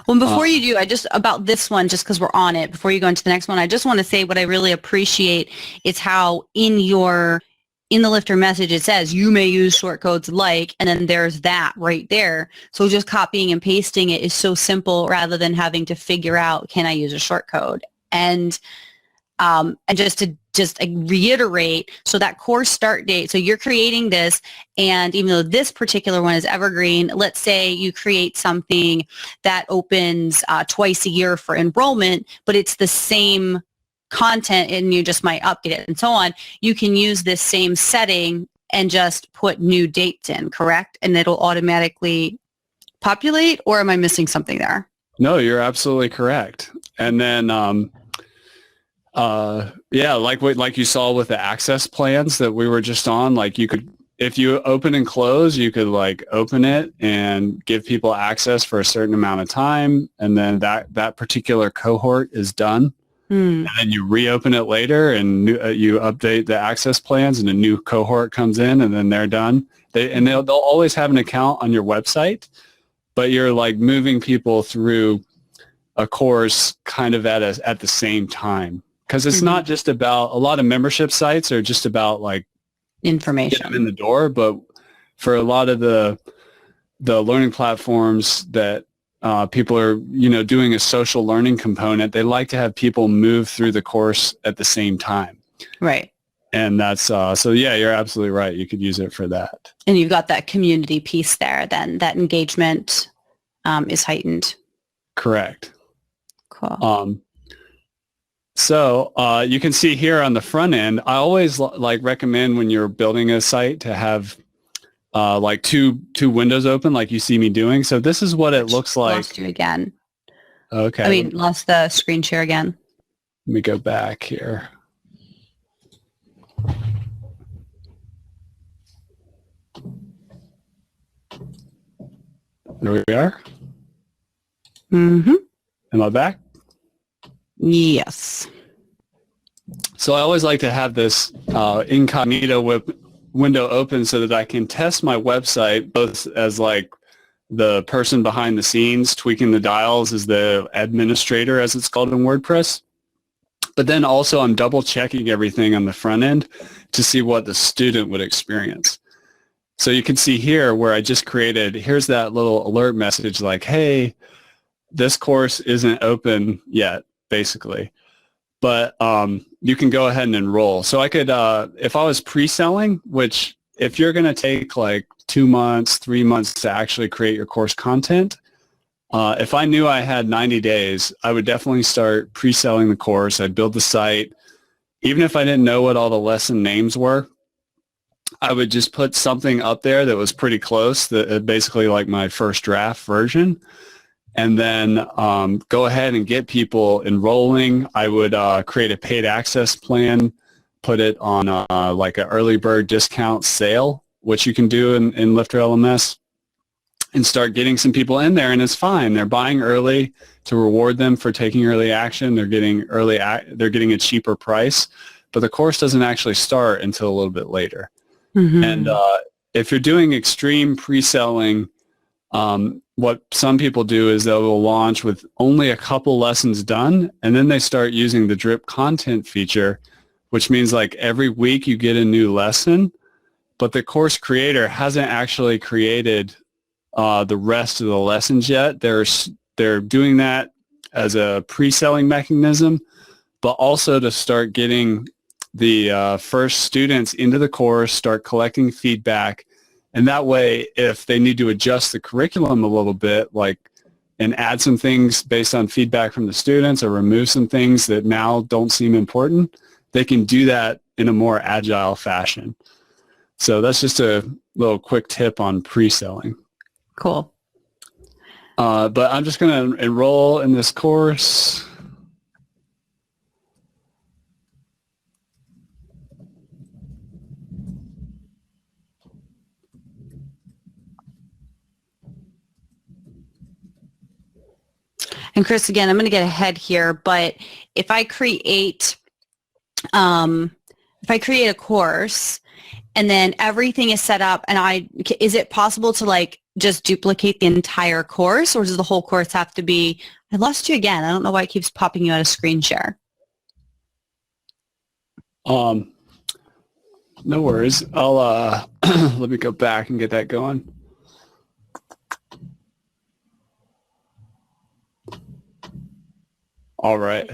Well, before you do, about this one, just because we're on it, before you go into the next one, I just want to say what I really appreciate is how in the Lifter message, it says you may use shortcodes like, and then there's that right there. So just copying and pasting it is so simple rather than having to figure out, can I use a shortcode? And just to reiterate, so that course start date, so you're creating this, and even though this particular one is evergreen, let's say you create something that opens twice a year for enrollment, but it's the same content and you just might update it and so on, you can use this same setting and just put new dates in, correct? And it'll automatically populate, or am I missing something there? No, you're absolutely correct. And then like you saw with the access plans that we were just on, like you could, if you open and close, you could like open it and give people access for a certain amount of time, and then that particular cohort is done. And then you reopen it later and you update the access plans, and a new cohort comes in, and then they're done. They'll always have an account on your website, but you're like moving people through a course kind of at the same time. Because it's not just about, a lot of membership sites are just about like information get them in the door, but for a lot of the the learning platforms that people are, doing a social learning component, they like to have people move through the course at the same time. Right. And that's, so yeah, you're absolutely right. You could use it for that. And you've got that community piece there, then that engagement is heightened. Correct. Cool. So you can see here on the front end, I always recommend when you're building a site to have like two windows open, like you see me doing. So this is what it looks like. Lost you again. Okay. I mean, lost the screen share again. Let me go back here. There we are. Mm-hmm. Am I back? Yes. So I always like to have this incognito window open so that I can test my website both as like the person behind the scenes tweaking the dials as the administrator, as it's called in WordPress. But then also I'm double checking everything on the front end to see what the student would experience. So you can see here where I just created, here's that little alert message like, hey, this course isn't open yet, basically. But you can go ahead and enroll. So I could, if I was pre-selling, which if you're going to take like 2 months, 3 months to actually create your course content, if I knew I had 90 days, I would definitely start pre-selling the course. I'd build the site. Even if I didn't know what all the lesson names were, I would just put something up there that was pretty close, that basically like my first draft version, and then go ahead and get people enrolling. I would create a paid access plan, put it on like an early bird discount sale, which you can do in LifterLMS, and start getting some people in there, and it's fine. They're buying early to reward them for taking early action. They're getting they're getting a cheaper price, but the course doesn't actually start until a little bit later. Mm-hmm. And if you're doing extreme pre-selling, what some people do is they will launch with only a couple lessons done, and then they start using the drip content feature, which means like every week you get a new lesson, but the course creator hasn't actually created the rest of the lessons yet. They're doing that as a pre-selling mechanism, but also to start getting the first students into the course, start collecting feedback, and that way if they need to adjust the curriculum a little bit, and add some things based on feedback from the students or remove some things that now don't seem important, they can do that in a more agile fashion. So that's just a little quick tip on pre-selling. Cool. But I'm just going to enroll in this course. And Chris, again, I'm going to get ahead here, but if I create a course and then everything is set up, and is it possible to just duplicate the entire course, or does the whole course have to be? I lost you again. I don't know why it keeps popping you out of screen share. No worries. I'll let me go back and get that going. All right.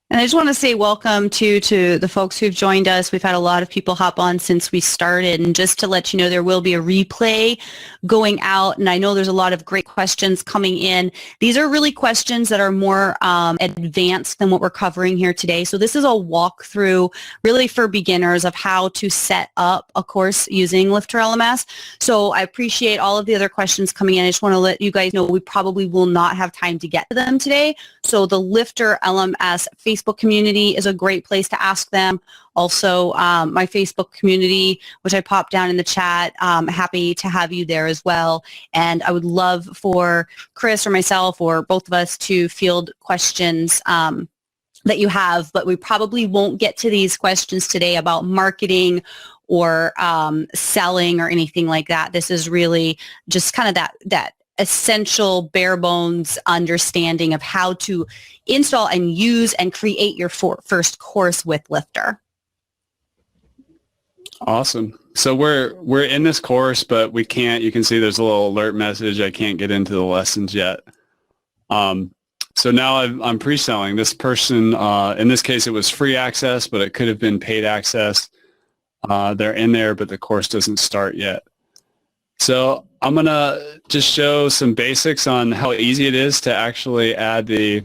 And I just want to say welcome to the folks who've joined us. We've had a lot of people hop on since we started. And just to let you know, there will be a replay going out. And I know there's a lot of great questions coming in. These are really questions that are more advanced than what we're covering here today. So this is a walkthrough really for beginners of how to set up a course using LifterLMS. So I appreciate all of the other questions coming in. I just want to let you guys know we probably will not have time to get to them today. So the LifterLMS Facebook community is a great place to ask them. Also, my Facebook community, which I popped down in the chat, happy to have you there as well. And I would love for Chris or myself or both of us to field questions that you have, but we probably won't get to these questions today about marketing or selling or anything like that. This is really just kind of that essential bare bones understanding of how to install and use and create your first course with Lifter. Awesome. So we're in this course, but we can't. You can see there's a little alert message. I can't get into the lessons yet. So now I'm pre-selling. This person, in this case, it was free access, but it could have been paid access. They're in there, but the course doesn't start yet. So I'm going to just show some basics on how easy it is to actually add the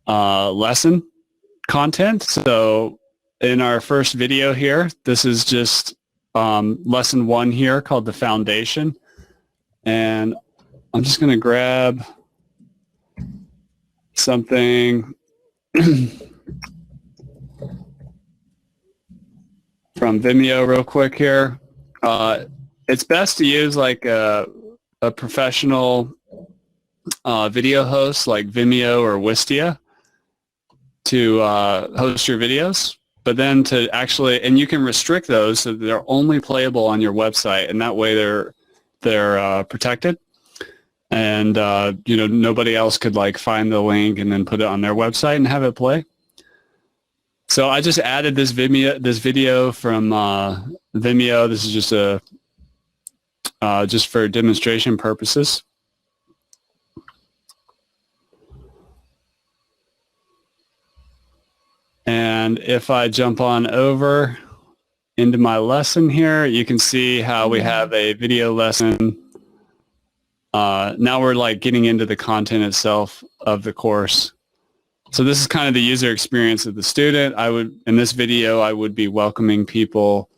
lesson content. So in our first video here, this is just lesson 1 here called the foundation. And I'm just going to grab something from Vimeo real quick here. It's best to use like a professional video host like Vimeo or Wistia to host your videos, but then to actually, and you can restrict those so that they're only playable on your website, and that way they're protected, and you know, nobody else could like find the link and then put it on their website and have it play. So I just added this video from Vimeo. This is just just for demonstration purposes. And if I jump on over into my lesson here, you can see how we have a video lesson. Now we're like getting into the content itself of the course. So this is kind of the user experience of the student. In this video, I would be welcoming people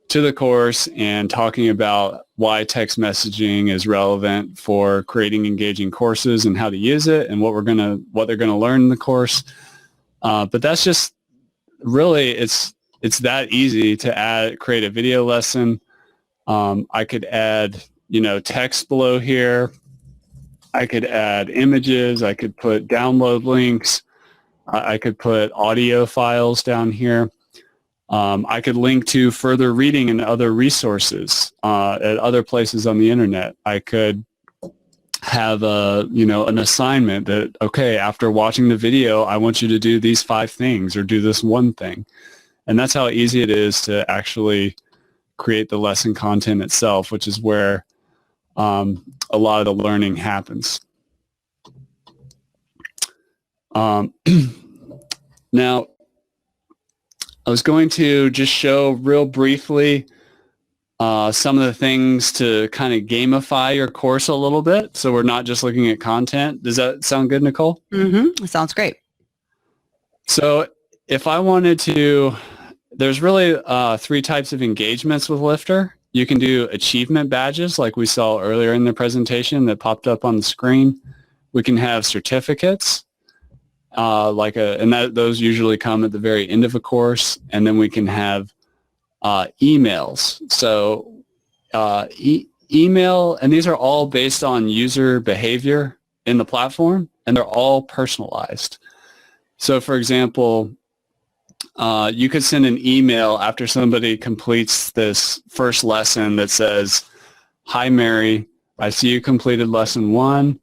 to the course and talking about why text messaging is relevant for creating engaging courses and how to use it and what they're gonna learn in the course. But that's just really, it's that easy to create a video lesson. I could add, you know, text below here. I could add images. I could put download links. I could put audio files down here. I could link to further reading and other resources at other places on the internet. I could have an assignment that, okay, after watching the video, I want you to do these 5 things or do this one thing. And that's how easy it is to actually create the lesson content itself, which is where a lot of the learning happens. Now, I was going to just show real briefly some of the things to kind of gamify your course a little bit, so we're not just looking at content. Does that sound good, Nicole? Mm-hmm. It sounds great. So if I wanted to, there's really 3 types of engagements with Lifter. You can do achievement badges like we saw earlier in the presentation that popped up on the screen. We can have certificates, those usually come at the very end of a course, and then we can have emails. So email, and these are all based on user behavior in the platform, and they're all personalized. So for example, you could send an email after somebody completes this first lesson that says, "Hi Mary, I see you completed lesson 1.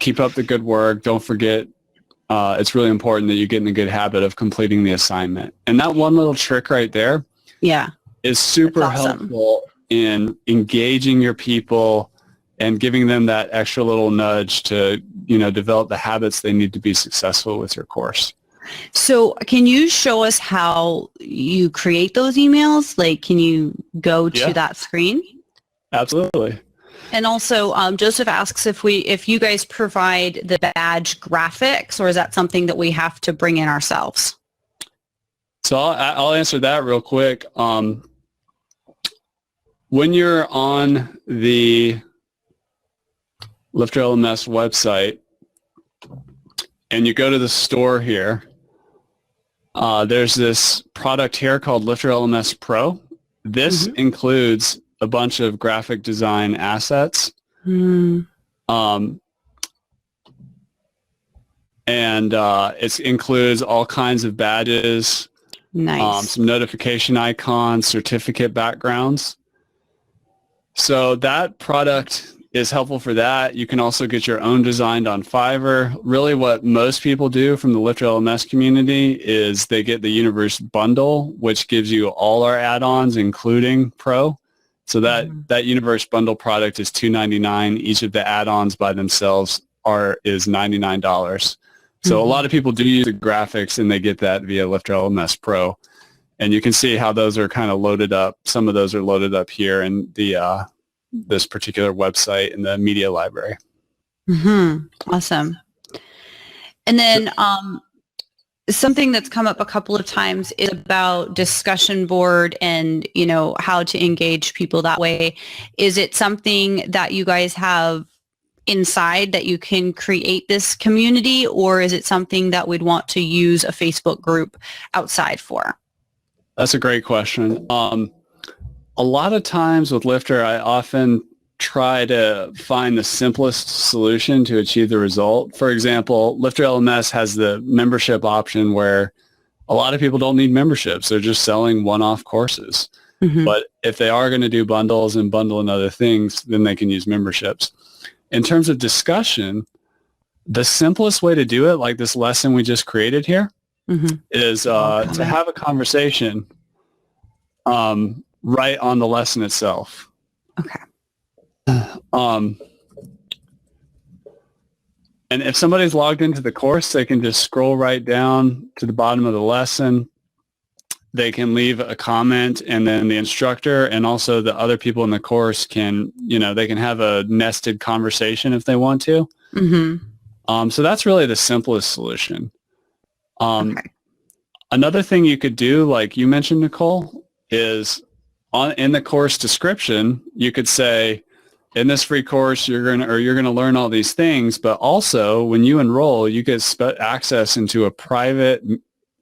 Keep up the good work. Don't forget, it's really important that you get in the good habit of completing the assignment." And that one little trick right there, is super helpful in engaging your people and giving them that extra little nudge to, you know, develop the habits they need to be successful with your course. So can you show us how you create those emails? Like, can you go to that screen? Absolutely. And also, Joseph asks if you guys provide the badge graphics, or is that something that we have to bring in ourselves? So I'll answer that real quick. When you're on the LifterLMS website and you go to the store here, there's this product here called LifterLMS Pro. This includes a bunch of graphic design assets. And it includes all kinds of badges, some notification icons, certificate backgrounds. So that product is helpful for that. You can also get your own designed on Fiverr. Really what most people do from the LifterLMS community is they get the Universe bundle, which gives you all our add-ons, including Pro. So that Universe bundle product is $299. Each of the add-ons by themselves is $99. So a lot of people do use the graphics, and they get that via LifterLMS Pro. And you can see how those are kind of loaded up. Some of those are loaded up here in the this particular website in the media library. Awesome. And then something that's come up a couple of times is about discussion board and, you know, how to engage people that way. Is it something that you guys have inside that you can create this community, or is it something that we'd want to use a Facebook group outside for? That's a great question. A lot of times with Lifter, I often try to find the simplest solution to achieve the result. For example, LifterLMS has the membership option where a lot of people don't need memberships. They're just selling one-off courses. But if they are going to do bundles and bundle and other things, then they can use memberships. In terms of discussion, the simplest way to do it, like this lesson we just created here, is to have a conversation right on the lesson itself. Okay. And if somebody's logged into the course, they can just scroll right down to the bottom of the lesson. They can leave a comment, and then the instructor and also the other people in the course can, you know, they can have a nested conversation if they want to. So that's really the simplest solution. Another thing you could do, like you mentioned, Nicole, is in the course description, you could say, in this free course, you're gonna learn all these things, but also when you enroll, you get access into a private,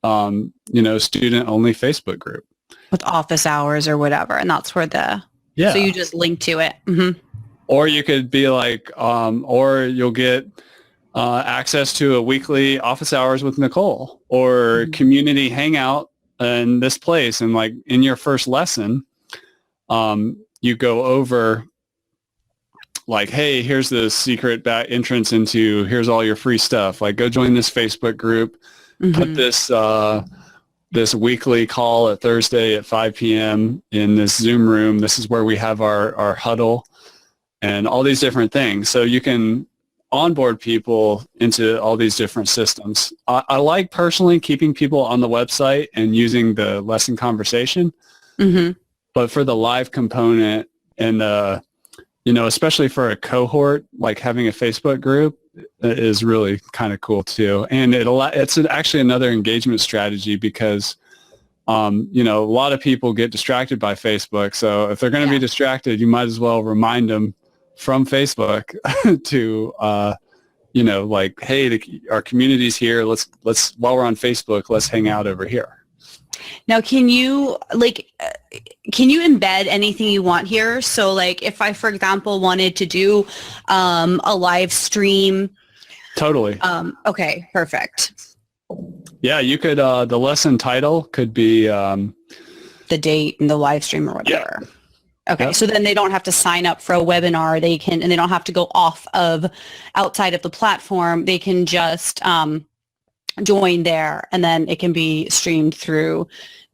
student-only Facebook group With office hours or whatever, and that's where so you just link to it. Or you could be like, or you'll get access to a weekly office hours with Nicole, or community hangout in this place, and like in your first lesson, you go over like, hey, here's the secret entrance into, here's all your free stuff. Like, go join this Facebook group, put this weekly call at Thursday at 5 p.m. in this Zoom room. This is where we have our huddle and all these different things. So you can onboard people into all these different systems. I like personally keeping people on the website and using the lesson conversation. But for the live component and especially for a cohort, like having a Facebook group is really kind of cool too. And it's actually another engagement strategy because, a lot of people get distracted by Facebook. So if they're going to be distracted, you might as well remind them from Facebook to, like, hey, our community's here. Let's while we're on Facebook, let's hang out over here. Now, can you embed anything you want here? So like if I, for example, wanted to do a live stream. Totally. Okay, perfect. Yeah, you could, the lesson title could be the date and the live stream or whatever. Yeah. Okay, so then they don't have to sign up for a webinar. And they don't have to go outside of the platform. They can just join there, and then it can be streamed through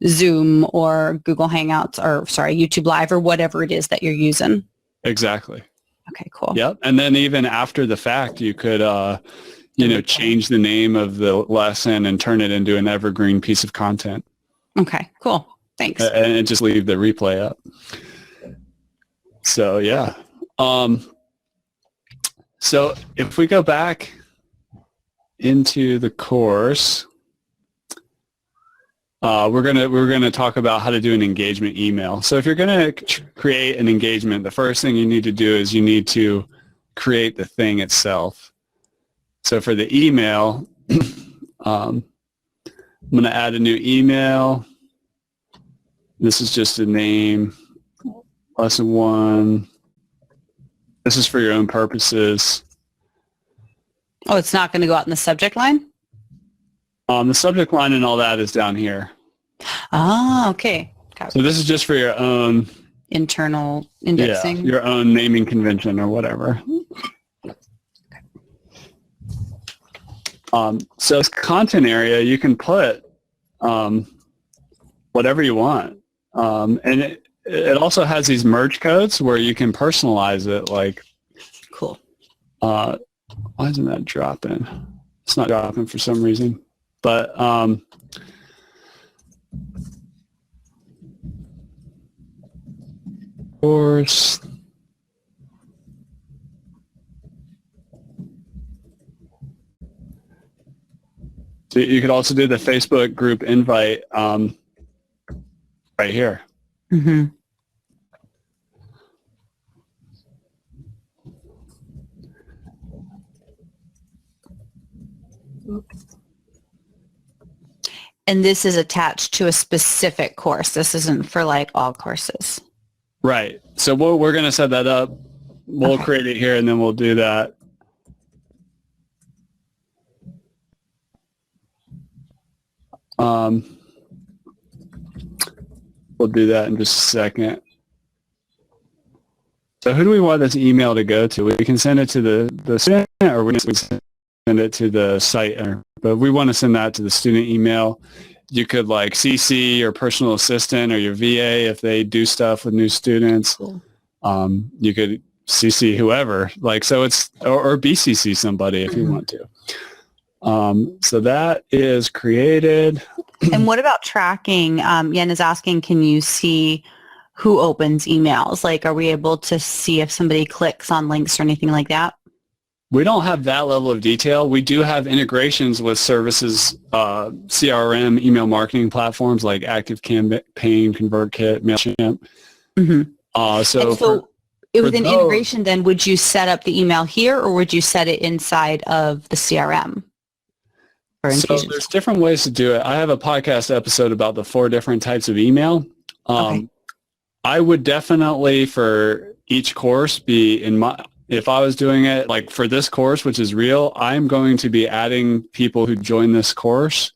Zoom or Google Hangouts or YouTube Live or whatever it is that you're using. Exactly. Okay, cool. Yep. And then even after the fact, you could, change the name of the lesson and turn it into an evergreen piece of content. Okay, cool. Thanks. And just leave the replay up. So, yeah. So if we go back into the course, we're gonna talk about how to do an engagement email. So if you're gonna create an engagement, the first thing you need to do is you need to create the thing itself. So for the email, I'm gonna add a new email. This is just a name, lesson 1. This is for your own purposes. Oh, it's not going to go out in the subject line? The subject line and all that is down here. Ah, okay. So this is just for your own internal Yeah, indexing? your own naming convention or whatever. So this content area, you can put whatever you want. And it also has these merge codes where you can personalize it. Like, Cool. why isn't that dropping? It's not dropping for some reason. But of course, so you could also do the Facebook group invite right here. Mm-hmm. And this is attached to a specific course. This isn't for like all courses. Right. So we're going to set that up. We'll create it here, and then we'll do that. We'll do that in just a second. So who do we want this email to go to? We can send it to the student, or we can send it to the site. But we want to send that to the student email. You could like CC your personal assistant or your VA if they do stuff with new students. Cool. You could CC whoever, like, so it's, or BCC somebody if you want to. So that is created. And what about tracking? Yen is asking, can you see who opens emails? Like, are we able to see if somebody clicks on links or anything like that? We don't have that level of detail. We do have integrations with services, CRM, email marketing platforms like ActiveCampaign, ConvertKit, MailChimp. Mm-hmm. So with an integration, then would you set up the email here, or would you set it inside of the CRM? So there's different ways to do it. I have a podcast episode about the 4 different types of email. I would definitely, for each course, be in my, if I was doing it like for this course, which is real, I'm going to be adding people who join this course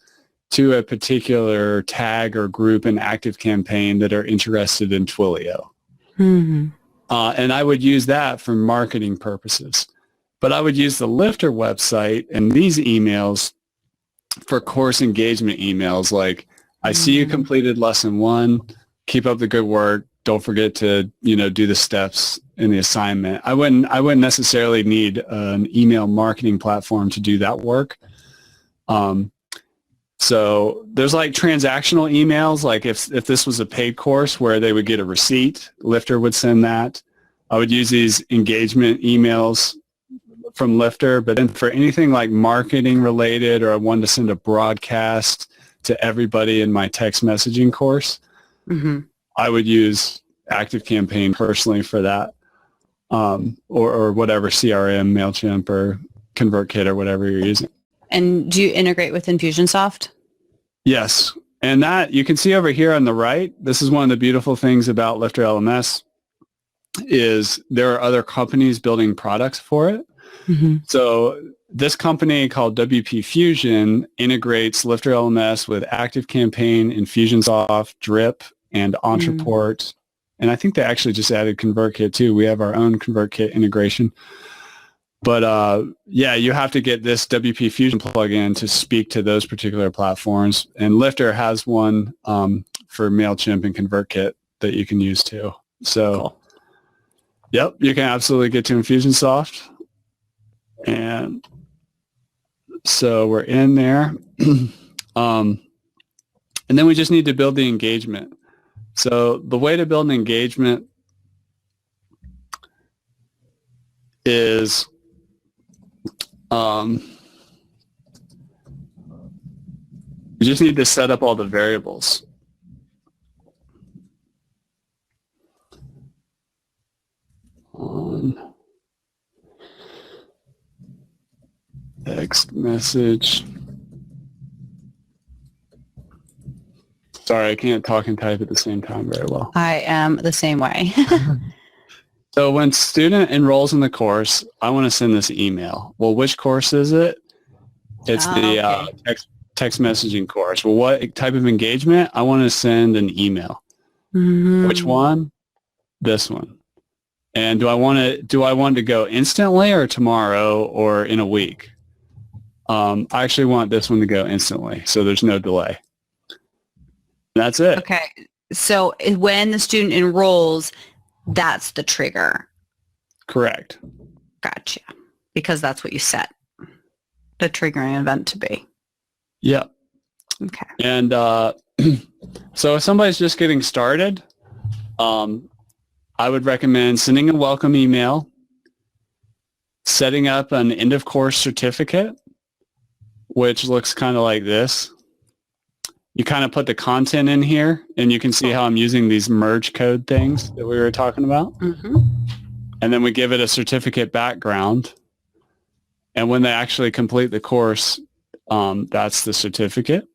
to a particular tag or group in ActiveCampaign that are interested in Twilio. Mm-hmm. And I would use that for marketing purposes. But I would use the Lifter website and these emails for course engagement emails like, I see you completed lesson 1, keep up the good work, don't forget to, do the steps in the assignment. I wouldn't necessarily need an email marketing platform to do that work. So there's like transactional emails, like if this was a paid course where they would get a receipt, Lifter would send that. I would use these engagement emails from Lifter, but then for anything like marketing related, or I wanted to send a broadcast to everybody in my text messaging course, I would use ActiveCampaign personally for that, or whatever CRM, MailChimp, or ConvertKit, or whatever you're using. And do you integrate with Infusionsoft? Yes, and that you can see over here on the right. This is one of the beautiful things about LifterLMS is there are other companies building products for it. So this company called WP Fusion integrates LifterLMS with ActiveCampaign, Infusionsoft, Drip, and Entreport. And I think they actually just added ConvertKit too. We have our own ConvertKit integration. But yeah, you have to get this WP Fusion plugin to speak to those particular platforms. And Lifter has one for MailChimp and ConvertKit that you can use too. So, cool. Yep, you can absolutely get to Infusionsoft. And so we're in there. And then we just need to build the engagement. So the way to build an engagement is you just need to set up all the variables. Text message. Sorry, I can't talk and type at the same time very well. I am the same way. So when student enrolls in the course, I want to send this email. Well, which course is it? It's the text messaging course. Well, what type of engagement? I want to send an email. Which one? this one. And do I want it to go instantly or tomorrow or in a week? I actually want this one to go instantly, so there's no delay. That's it. Okay. So when the student enrolls, that's the trigger. Correct. Gotcha. Because that's what you set the triggering event to be. Yeah. Okay. And so if somebody's just getting started, I would recommend sending a welcome email, setting up an end of course certificate, which looks kind of like this. You kind of put the content in here, and you can see how I'm using these merge code things that we were talking about. Mm-hmm. And then we give it a certificate background. And when they actually complete the course, that's the certificate.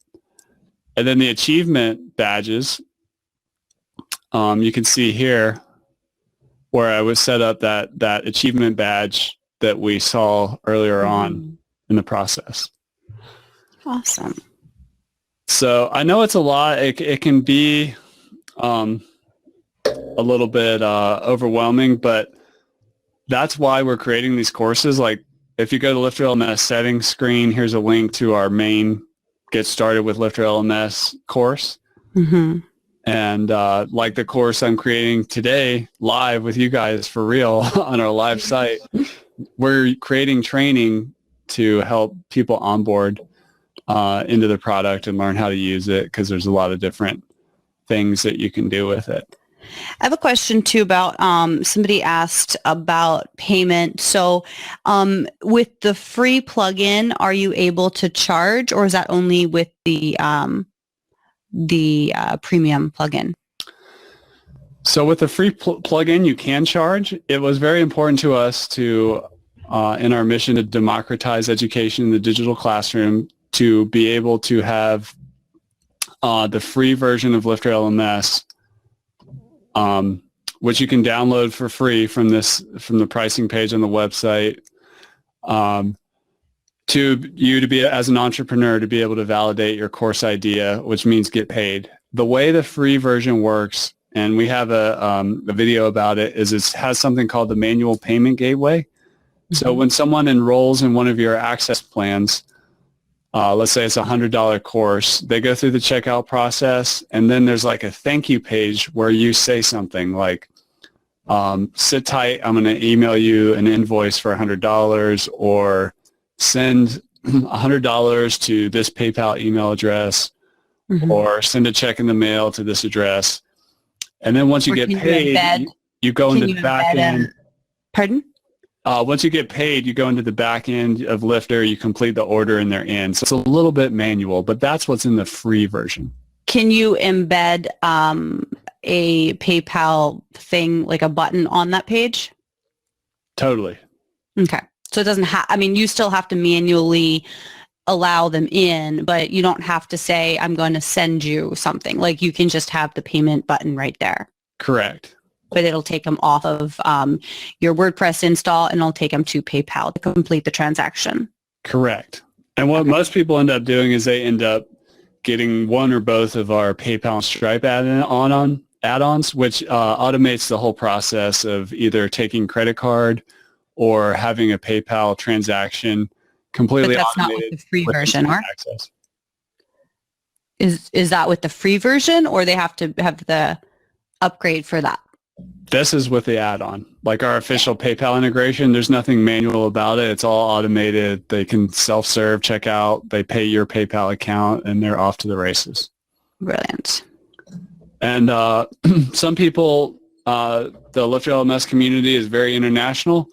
And then the achievement badges, you can see here where I was set up that achievement badge that we saw earlier on in the process. Awesome. So I know it's a lot. It can be a little bit overwhelming, but that's why we're creating these courses. Like if you go to LifterLMS settings screen, here's a link to our main Get Started with LifterLMS course. Mm-hmm. And like the course I'm creating today live with you guys for real on our live site, we're creating training to help people onboard into the product and learn how to use it, because there's a lot of different things that you can do with it. I have a question too about somebody asked about payment. So with the free plugin, are you able to charge, or is that only with the premium plugin? So with the free plugin, you can charge. It was very important to us to, in our mission to democratize education in the digital classroom, to be able to have the free version of LifterLMS, which you can download for free from the pricing page on the website, to you to be, as an entrepreneur, to be able to validate your course idea, which means get paid. The way the free version works, and we have a video about it, is it has something called the manual payment gateway. Mm-hmm. So when someone enrolls in one of your access plans, let's say it's a $100 course, they go through the checkout process, and then there's like a thank you page where you say something like, sit tight, I'm going to email you an invoice for $100, or send $100 to this PayPal email address, mm-hmm. or send a check in the mail to this address. And then once you get paid, you go into the back end. Pardon? Once you get paid, you go into the back end of Lifter, you complete the order, and they're in. So it's a little bit manual, but that's what's in the free version. Can you embed a PayPal thing, like a button on that page? Totally. Okay. So it doesn't have, I mean, you still have to manually allow them in, but you don't have to say, I'm going to send you something. Like you can just have the payment button right there. Correct. But it'll take them off of your WordPress install, and it'll take them to PayPal to complete the transaction. Correct. And what most people end up doing is they end up getting one or both of our PayPal and Stripe add-ons, which automates the whole process of either taking credit card or having a PayPal transaction completely automated. But that's not with the free version, or? Access. Is that with the free version, or they have to have the upgrade for that? This is with the add-on. Like our official PayPal integration, there's nothing manual about it. It's all automated. They can self-serve, check out, they pay your PayPal account, and they're off to the races. Brilliant. And some people, the LifterLMS community is very international.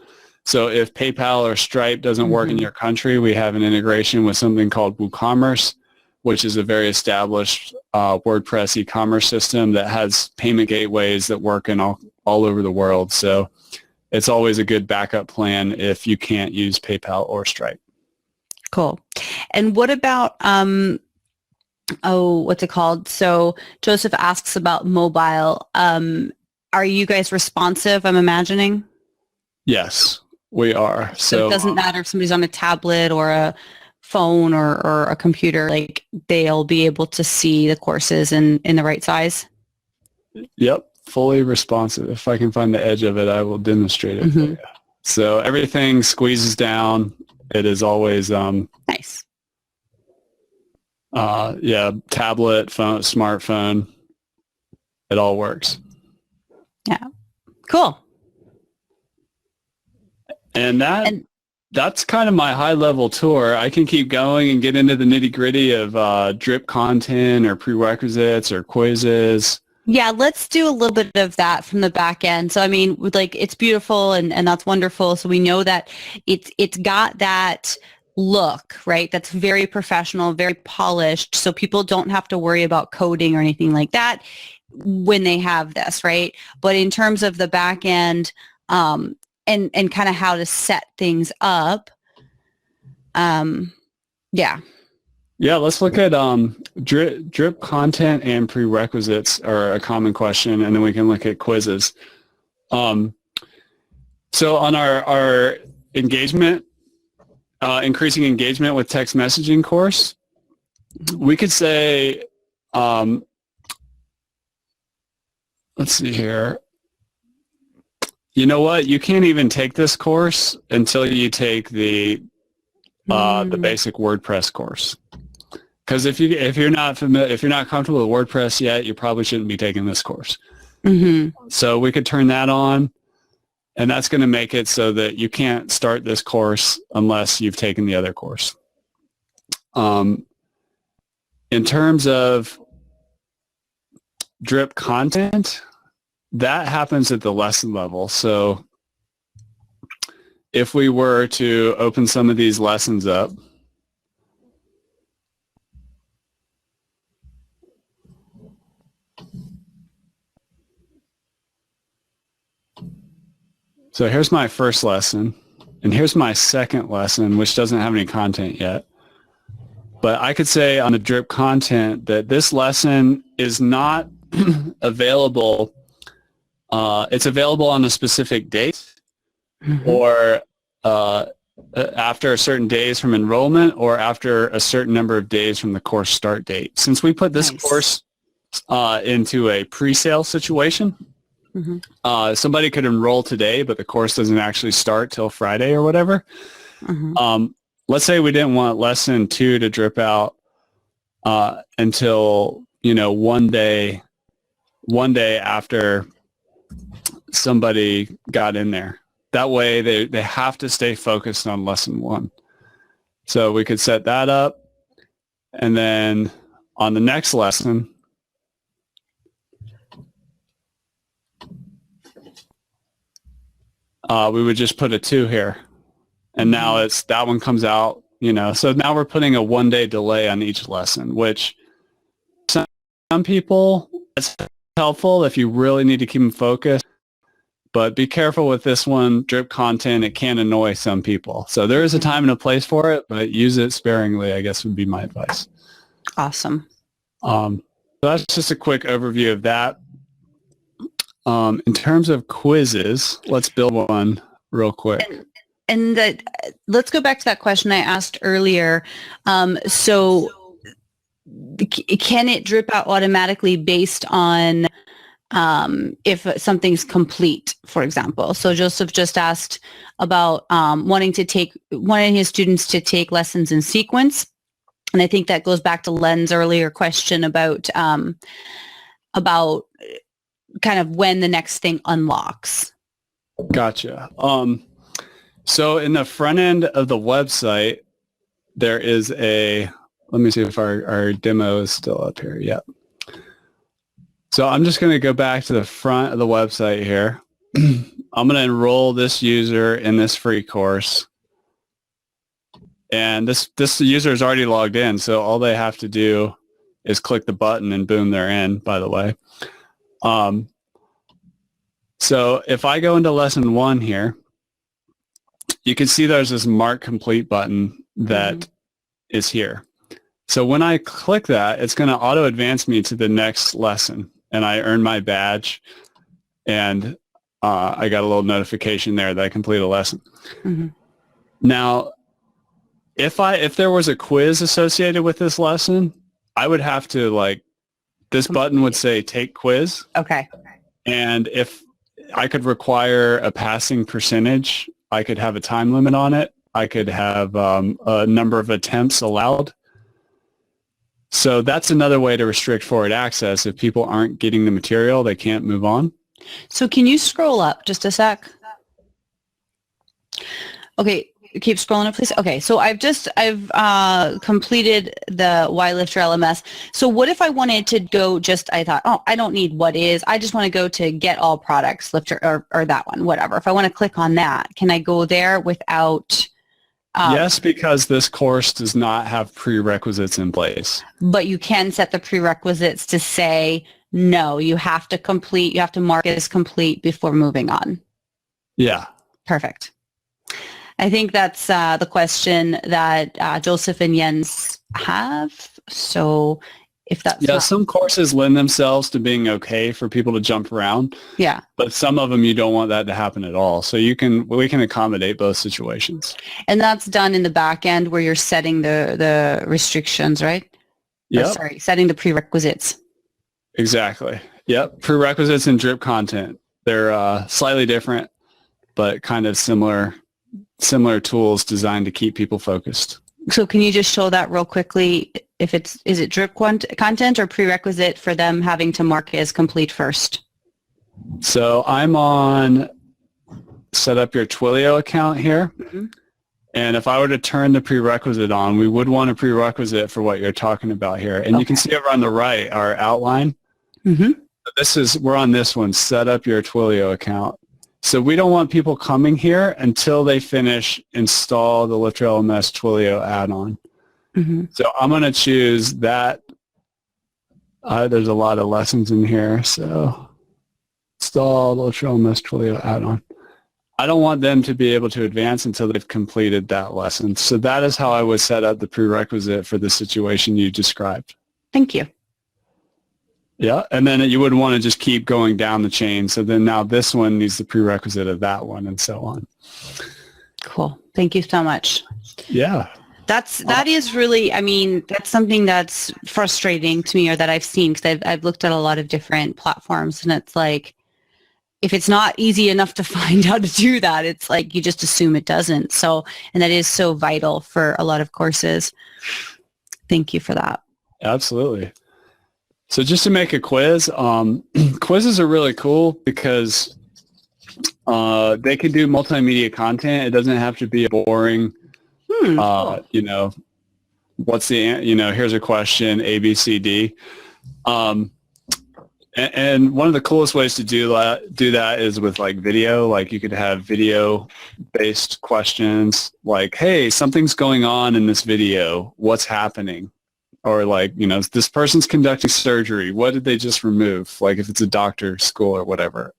So if PayPal or Stripe doesn't work in your country, we have an integration with something called WooCommerce, which is a very established WordPress e-commerce system that has payment gateways that work in all over the world. So it's always a good backup plan if you can't use PayPal or Stripe. Cool. And what about, what's it called? So Joseph asks about mobile. Are you guys responsive, I'm imagining? Yes, we are. So it doesn't matter if somebody's on a tablet or a phone or a computer, like they'll be able to see the courses in the right size? Yep. fully responsive. If I can find the edge of it, I will demonstrate it for you. So everything squeezes down. It is always nice. Yeah, tablet, phone, smartphone. It all works. Yeah. Cool. And that's kind of my high-level tour. I can keep going and get into the nitty-gritty of drip content or prerequisites or quizzes. Yeah, let's do a little bit of that from the back end. So, I mean, like, it's beautiful and that's wonderful. So we know that it's got that look, right? That's very professional, very polished. So people don't have to worry about coding or anything like that when they have this, right? But in terms of the back end and kind of how to set things up, yeah. Yeah, let's look at drip content and prerequisites are a common question, and then we can look at quizzes. So on our engagement, increasing engagement with text messaging course, we could say, let's see here. You know what? You can't even take this course until you take the basic WordPress course. Because if you're not comfortable with WordPress yet, you probably shouldn't be taking this course. So we could turn that on, and that's going to make it so that you can't start this course unless you've taken the other course. In terms of drip content, that happens at the lesson level. So if we were to open some of these lessons up, so here's my first lesson, and here's my second lesson, which doesn't have any content yet. But I could say on the drip content that this lesson is not available. It's available on a specific date or after a certain days from enrollment or after a certain number of days from the course start date. Since we put this course into a pre-sale situation, somebody could enroll today, but the course doesn't actually start till Friday or whatever. Let's say we didn't want lesson 2 to drip out until, one day after somebody got in there. That way they have to stay focused on lesson 1. So we could set that up, and then on the next lesson, we would just put a 2 here. And now that one comes out, so now we're putting a 1-day delay on each lesson, which some people, it's helpful if you really need to keep them focused. But be careful with this one, drip content. It can annoy some people. So there is a time and a place for it, but use it sparingly, I guess would be my advice. Awesome. So that's just a quick overview of that. In terms of quizzes, let's build one real quick. And let's go back to that question I asked earlier. So can it drip out automatically based on if something's complete, for example? So Joseph just asked about wanting his students to take lessons in sequence. And I think that goes back to Len's earlier question about kind of when the next thing unlocks. Gotcha. So in the front end of the website, there is let me see if our demo is still up here. Yep. So I'm just going to go back to the front of the website here. I'm going to enroll this user in this free course. And this user is already logged in, so all they have to do is click the button and boom, they're in, by the way. So if I go into lesson 1 here, you can see there's this mark complete button that is here. So when I click that, it's going to auto advance me to the next lesson, and I earn my badge, and I got a little notification there that I completed a lesson. Now, if there was a quiz associated with this lesson, I would have to this button would say take quiz. Okay. And if I could require a passing percentage, I could have a time limit on it. I could have a number of attempts allowed. So that's another way to restrict forward access. If people aren't getting the material, they can't move on. So can you scroll up just a sec? Okay, keep scrolling up, please. Okay, so I've completed the LifterLMS. So what if I wanted to go I thought, oh, I don't need what is. I just want to go to get all products, Lifter, or that one, whatever. If I want to click on that, can I go there without? Yes, because this course does not have prerequisites in place. But you can set the prerequisites to say, no, you have to mark it as complete before moving on. Yeah. Perfect. I think that's the question that Joseph and Jens have. So if that's some courses lend themselves to being okay for people to jump around. Yeah. But some of them you don't want that to happen at all. So we can accommodate both situations. And that's done in the back end where you're setting the restrictions, right? Yeah. Sorry, setting the prerequisites. Exactly. Yep. Prerequisites and drip content. They're slightly different, but kind of similar tools designed to keep people focused. So can you just show that real quickly? Is it drip content or prerequisite for them having to mark it as complete first? So I'm on set up your Twilio account here. Mm-hmm. And if I were to turn the prerequisite on, we would want a prerequisite for what you're talking about here. And You can see over on the right, our outline. Mm-hmm. We're on this one, set up your Twilio account. So we don't want people coming here until they finish install the LifterLMS Twilio add-on. Mm-hmm. So I'm going to choose that. There's a lot of lessons in here. So install the LifterLMS Twilio add-on. I don't want them to be able to advance until they've completed that lesson. So that is how I would set up the prerequisite for the situation you described. Thank you. Yeah, and then you would want to just keep going down the chain. So then now this one needs the prerequisite of that one and so on. Cool. Thank you so much. Yeah. That is really, I mean, that's something that's frustrating to me or that I've seen because I've looked at a lot of different platforms and it's like, if it's not easy enough to find how to do that, it's like you just assume it doesn't. So, and that is so vital for a lot of courses. Thank you for that. Absolutely. So just to make a quiz, quizzes are really cool because they can do multimedia content. It doesn't have to be a boring, cool. What's here's a question, A, B, C, D. And one of the coolest ways to do that is with like video. Like you could have video-based questions like, hey, something's going on in this video. What's happening? Or like, this person's conducting surgery. What did they just remove? Like if it's a doctor, school, or whatever.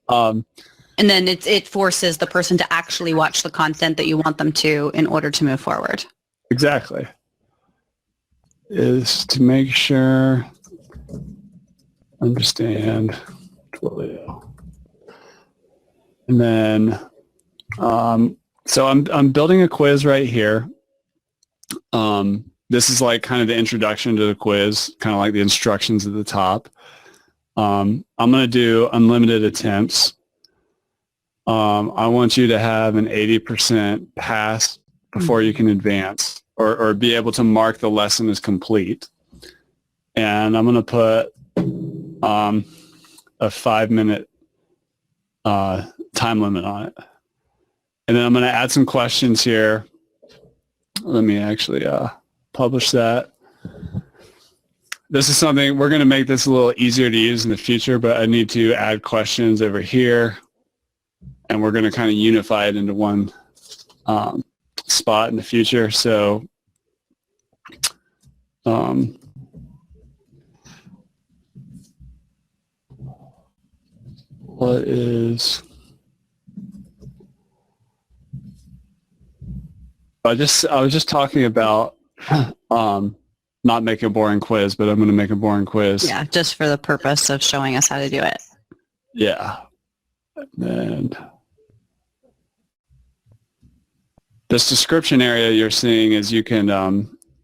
And then it forces the person to actually watch the content that you want them to in order to move forward. Exactly. Is to make sure, understand Twilio. And then, so I'm building a quiz right here. This is like kind of the introduction to the quiz, kind of like the instructions at the top. I'm going to do unlimited attempts. I want you to have an 80% pass before you can advance or be able to mark the lesson as complete. And I'm going to put a 5-minute time limit on it. And then I'm going to add some questions here. Let me actually publish that. This is something, we're going to make this a little easier to use in the future, but I need to add questions over here. And we're going to kind of unify it into one spot in the future. So what is... I was just talking about not making a boring quiz, but I'm going to make a boring quiz. Yeah, just for the purpose of showing us how to do it. Yeah. And this description area you're seeing is you can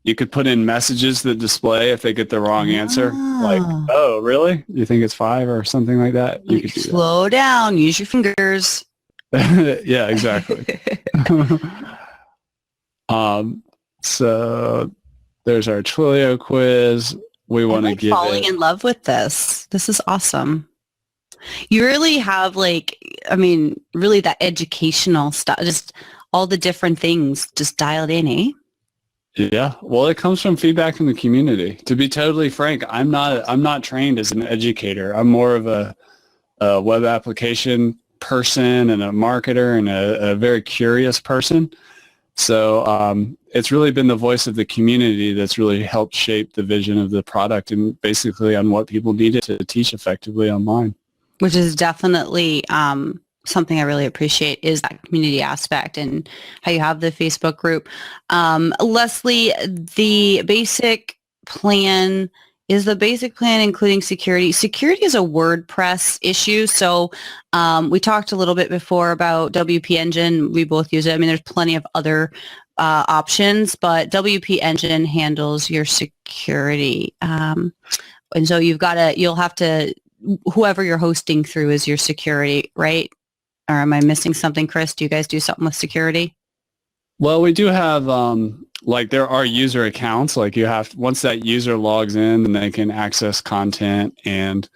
You could put in messages that display if they get the wrong answer. Like, Ah. oh, really? You think it's 5 or something like that? You Like, could do slow down. Use your fingers. that. Yeah, exactly. So there's our Twilio quiz. We I'm want to like give falling it. in love with this. This is awesome. You really have like, I mean, really that educational stuff, just all the different things just dialed in, eh? Yeah, well, it comes from feedback from the community. To be totally frank, I'm not trained as an educator. I'm more of a web application person and a marketer and a very curious person. So it's really been the voice of the community that's really helped shape the vision of the product and basically on what people needed to teach effectively online. Which is definitely something I really appreciate is that community aspect and how you have the Facebook group. Leslie, the basic plan, is the basic plan including security? Security is a WordPress issue. So we talked a little bit before about WP Engine. We both use it. I mean, there's plenty of other options, but WP Engine handles your security. And so you'll have to, whoever you're hosting through is your security, right? Or am I missing something, Chris? Do you guys do something with security? Well, we do have like there are user accounts. Like you have once that user logs in, then they can access content. And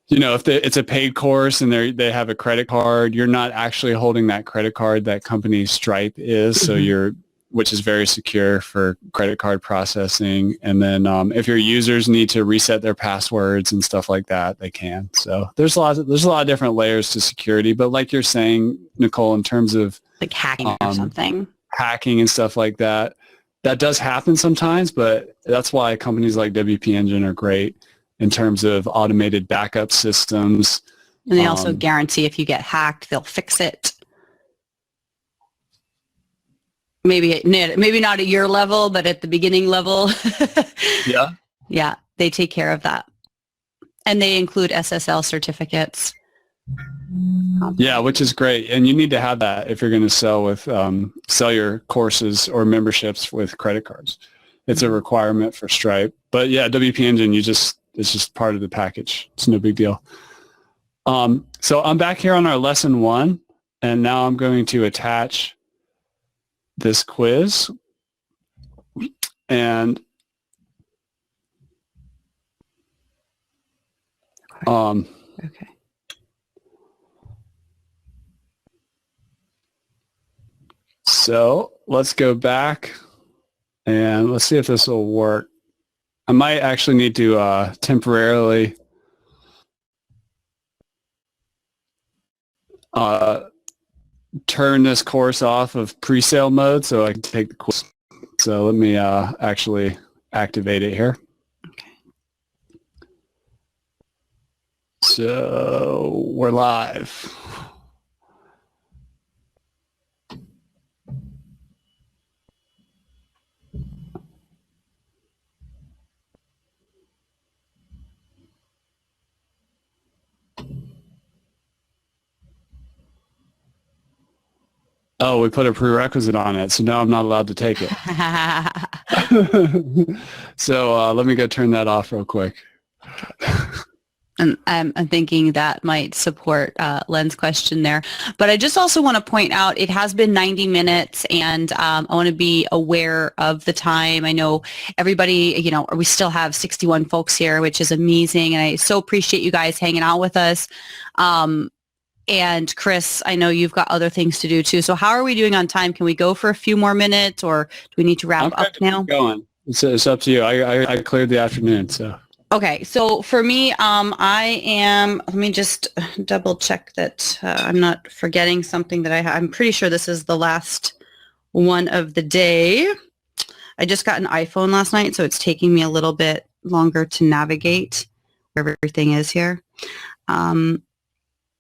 you know, if it's a paid course and they have a credit card, you're not actually holding that credit card. That company Stripe is, so which is very secure for credit card processing. And then if your users need to reset their passwords and stuff like that, they can. So there's a lot of different layers to security. But like you're saying, Nicole, in terms of Like hacking or something. Hacking and stuff like that, that does happen sometimes. But that's why companies like WP Engine are great in terms of automated backup systems. And they also guarantee if you get hacked, they'll fix it. Maybe not at your level, but at the beginning level. Yeah. Yeah, they take care of that. And they include SSL certificates. Yeah, which is great. And you need to have that if you're going to sell your courses or memberships with credit cards. It's a requirement for Stripe. But yeah, WP Engine, it's just part of the package. It's no big deal. So I'm back here on our lesson 1, and now I'm going to attach this quiz. And okay. So let's go back and let's see if this will work. I might actually need to temporarily turn this course off of pre-sale mode so I can take the course. So let me actually activate it here. Okay. So we're live. Oh, we put a prerequisite on it, so now I'm not allowed to take it. So let me go turn that off real quick. And I'm thinking that might support Len's question there. But I just also want to point out it has been 90 minutes, and I want to be aware of the time. I know everybody, we still have 61 folks here, which is amazing, and I so appreciate you guys hanging out with us. And Chris, I know you've got other things to do too. So how are we doing on time? Can we go for a few more minutes, or do we need to wrap up now? Keep going. It's up to you. I cleared the afternoon, so. Okay, so for me, let me just double check that I'm not forgetting something that I'm pretty sure this is the last one of the day. I just got an iPhone last night, so it's taking me a little bit longer to navigate where everything is here.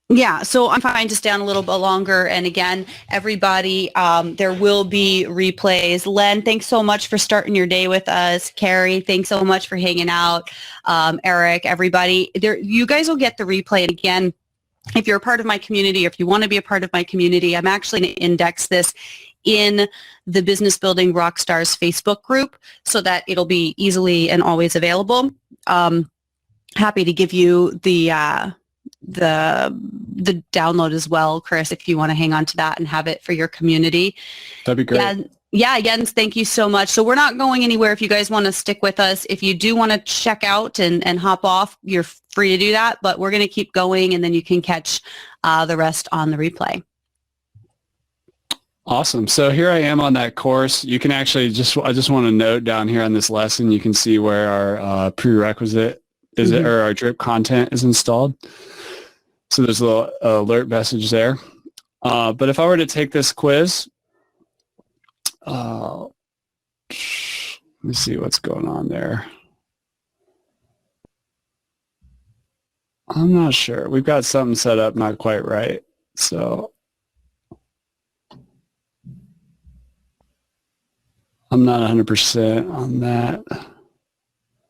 Yeah, so I'm fine to stay on a little bit longer. And again, everybody, there will be replays. Len, thanks so much for starting your day with us. Carrie, thanks so much for hanging out. Eric, everybody, you guys will get the replay. And again, if you're a part of my community, or if you want to be a part of my community, I'm actually going to index this in the Business Building Rockstars Facebook group so that it'll be easily and always available. Happy to give you the download as well, Chris, if you want to hang on to that and have it for your community. That'd be great. Yeah, Jens, thank you so much. So we're not going anywhere if you guys want to stick with us. If you do want to check out and hop off, you're free to do that, but we're going to keep going and then you can catch the rest on the replay. Awesome. So here I am on that course. You can actually I just want to note down here on this lesson, you can see where our prerequisite is it, or our drip content is installed. So there's a little alert message there. But if I were to take this quiz, let me see what's going on there. I'm not sure. We've got something set up not quite right. So I'm not 100% on that. Let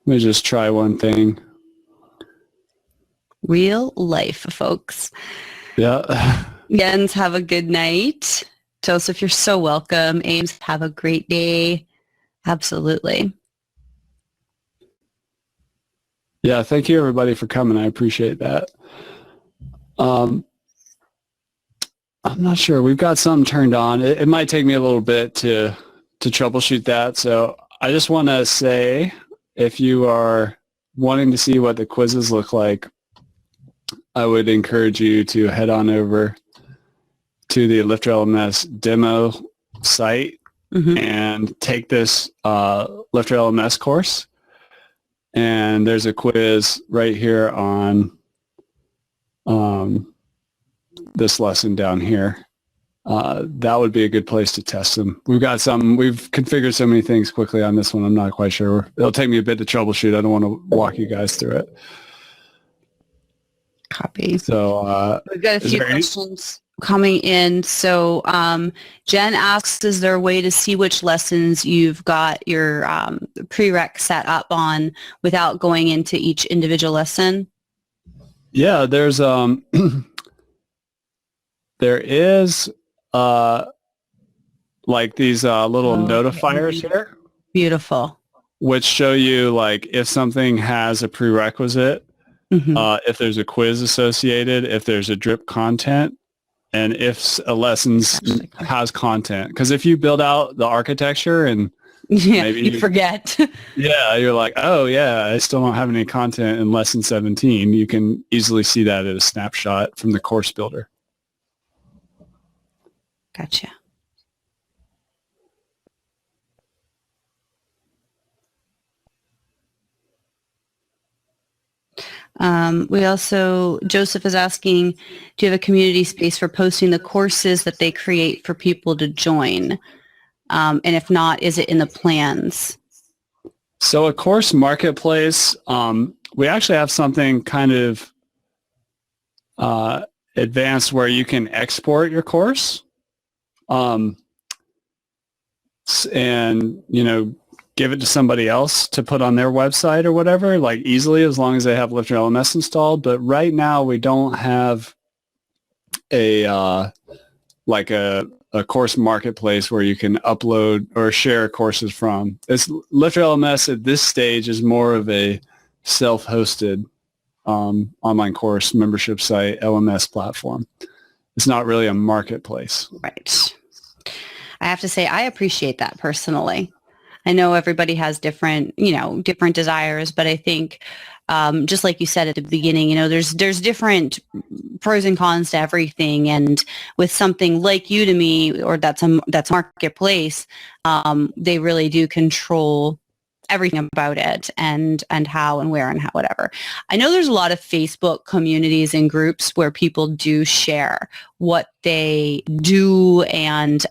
me just try one thing. Real life, folks. Yeah. Jens, have a good night. Joseph, you're so welcome. Ames, have a great day. Absolutely. Yeah, thank you everybody for coming. I appreciate that. I'm not sure. We've got something turned on. It might take me a little bit to troubleshoot that. So I just want to say, if you are wanting to see what the quizzes look like, I would encourage you to head on over to the LifterLMS demo site and take this LifterLMS course. And there's a quiz right here on this lesson down here. That would be a good place to test them. We've configured so many things quickly on this one, I'm not quite sure. It'll take me a bit to troubleshoot. I don't want to walk you guys through it. Copy. So we've got a few questions coming in. So Jen asks, is there a way to see which lessons you've got your prereq set up on without going into each individual lesson? Yeah, there's there is like these little notifiers here. Beautiful. Which show you like if something has a prerequisite, if there's a quiz associated, if there's a drip content, and if a lesson has content. Because if you build out the architecture and maybe you forget. Yeah, you're like, oh yeah, I still don't have any content in lesson 17. You can easily see that at a snapshot from the course builder. Gotcha. We also, Joseph is asking, do you have a community space for posting the courses that they create for people to join? And if not, is it in the plans? So a course marketplace, we actually have something kind of advanced where you can export your course and, give it to somebody else to put on their website or whatever, like easily, as long as they have LifterLMS installed. But right now we don't have a course marketplace where you can upload or share courses from. LifterLMS at this stage is more of a self-hosted online course membership site, LMS platform. It's not really a marketplace. Right. I have to say, I appreciate that personally. I know everybody has different desires, but I think just like you said at the beginning, there's different pros and cons to everything. And with something like Udemy, or that's a marketplace, they really do control everything about it and how and where and how, whatever. I know there's a lot of Facebook communities and groups where people do share what they do, and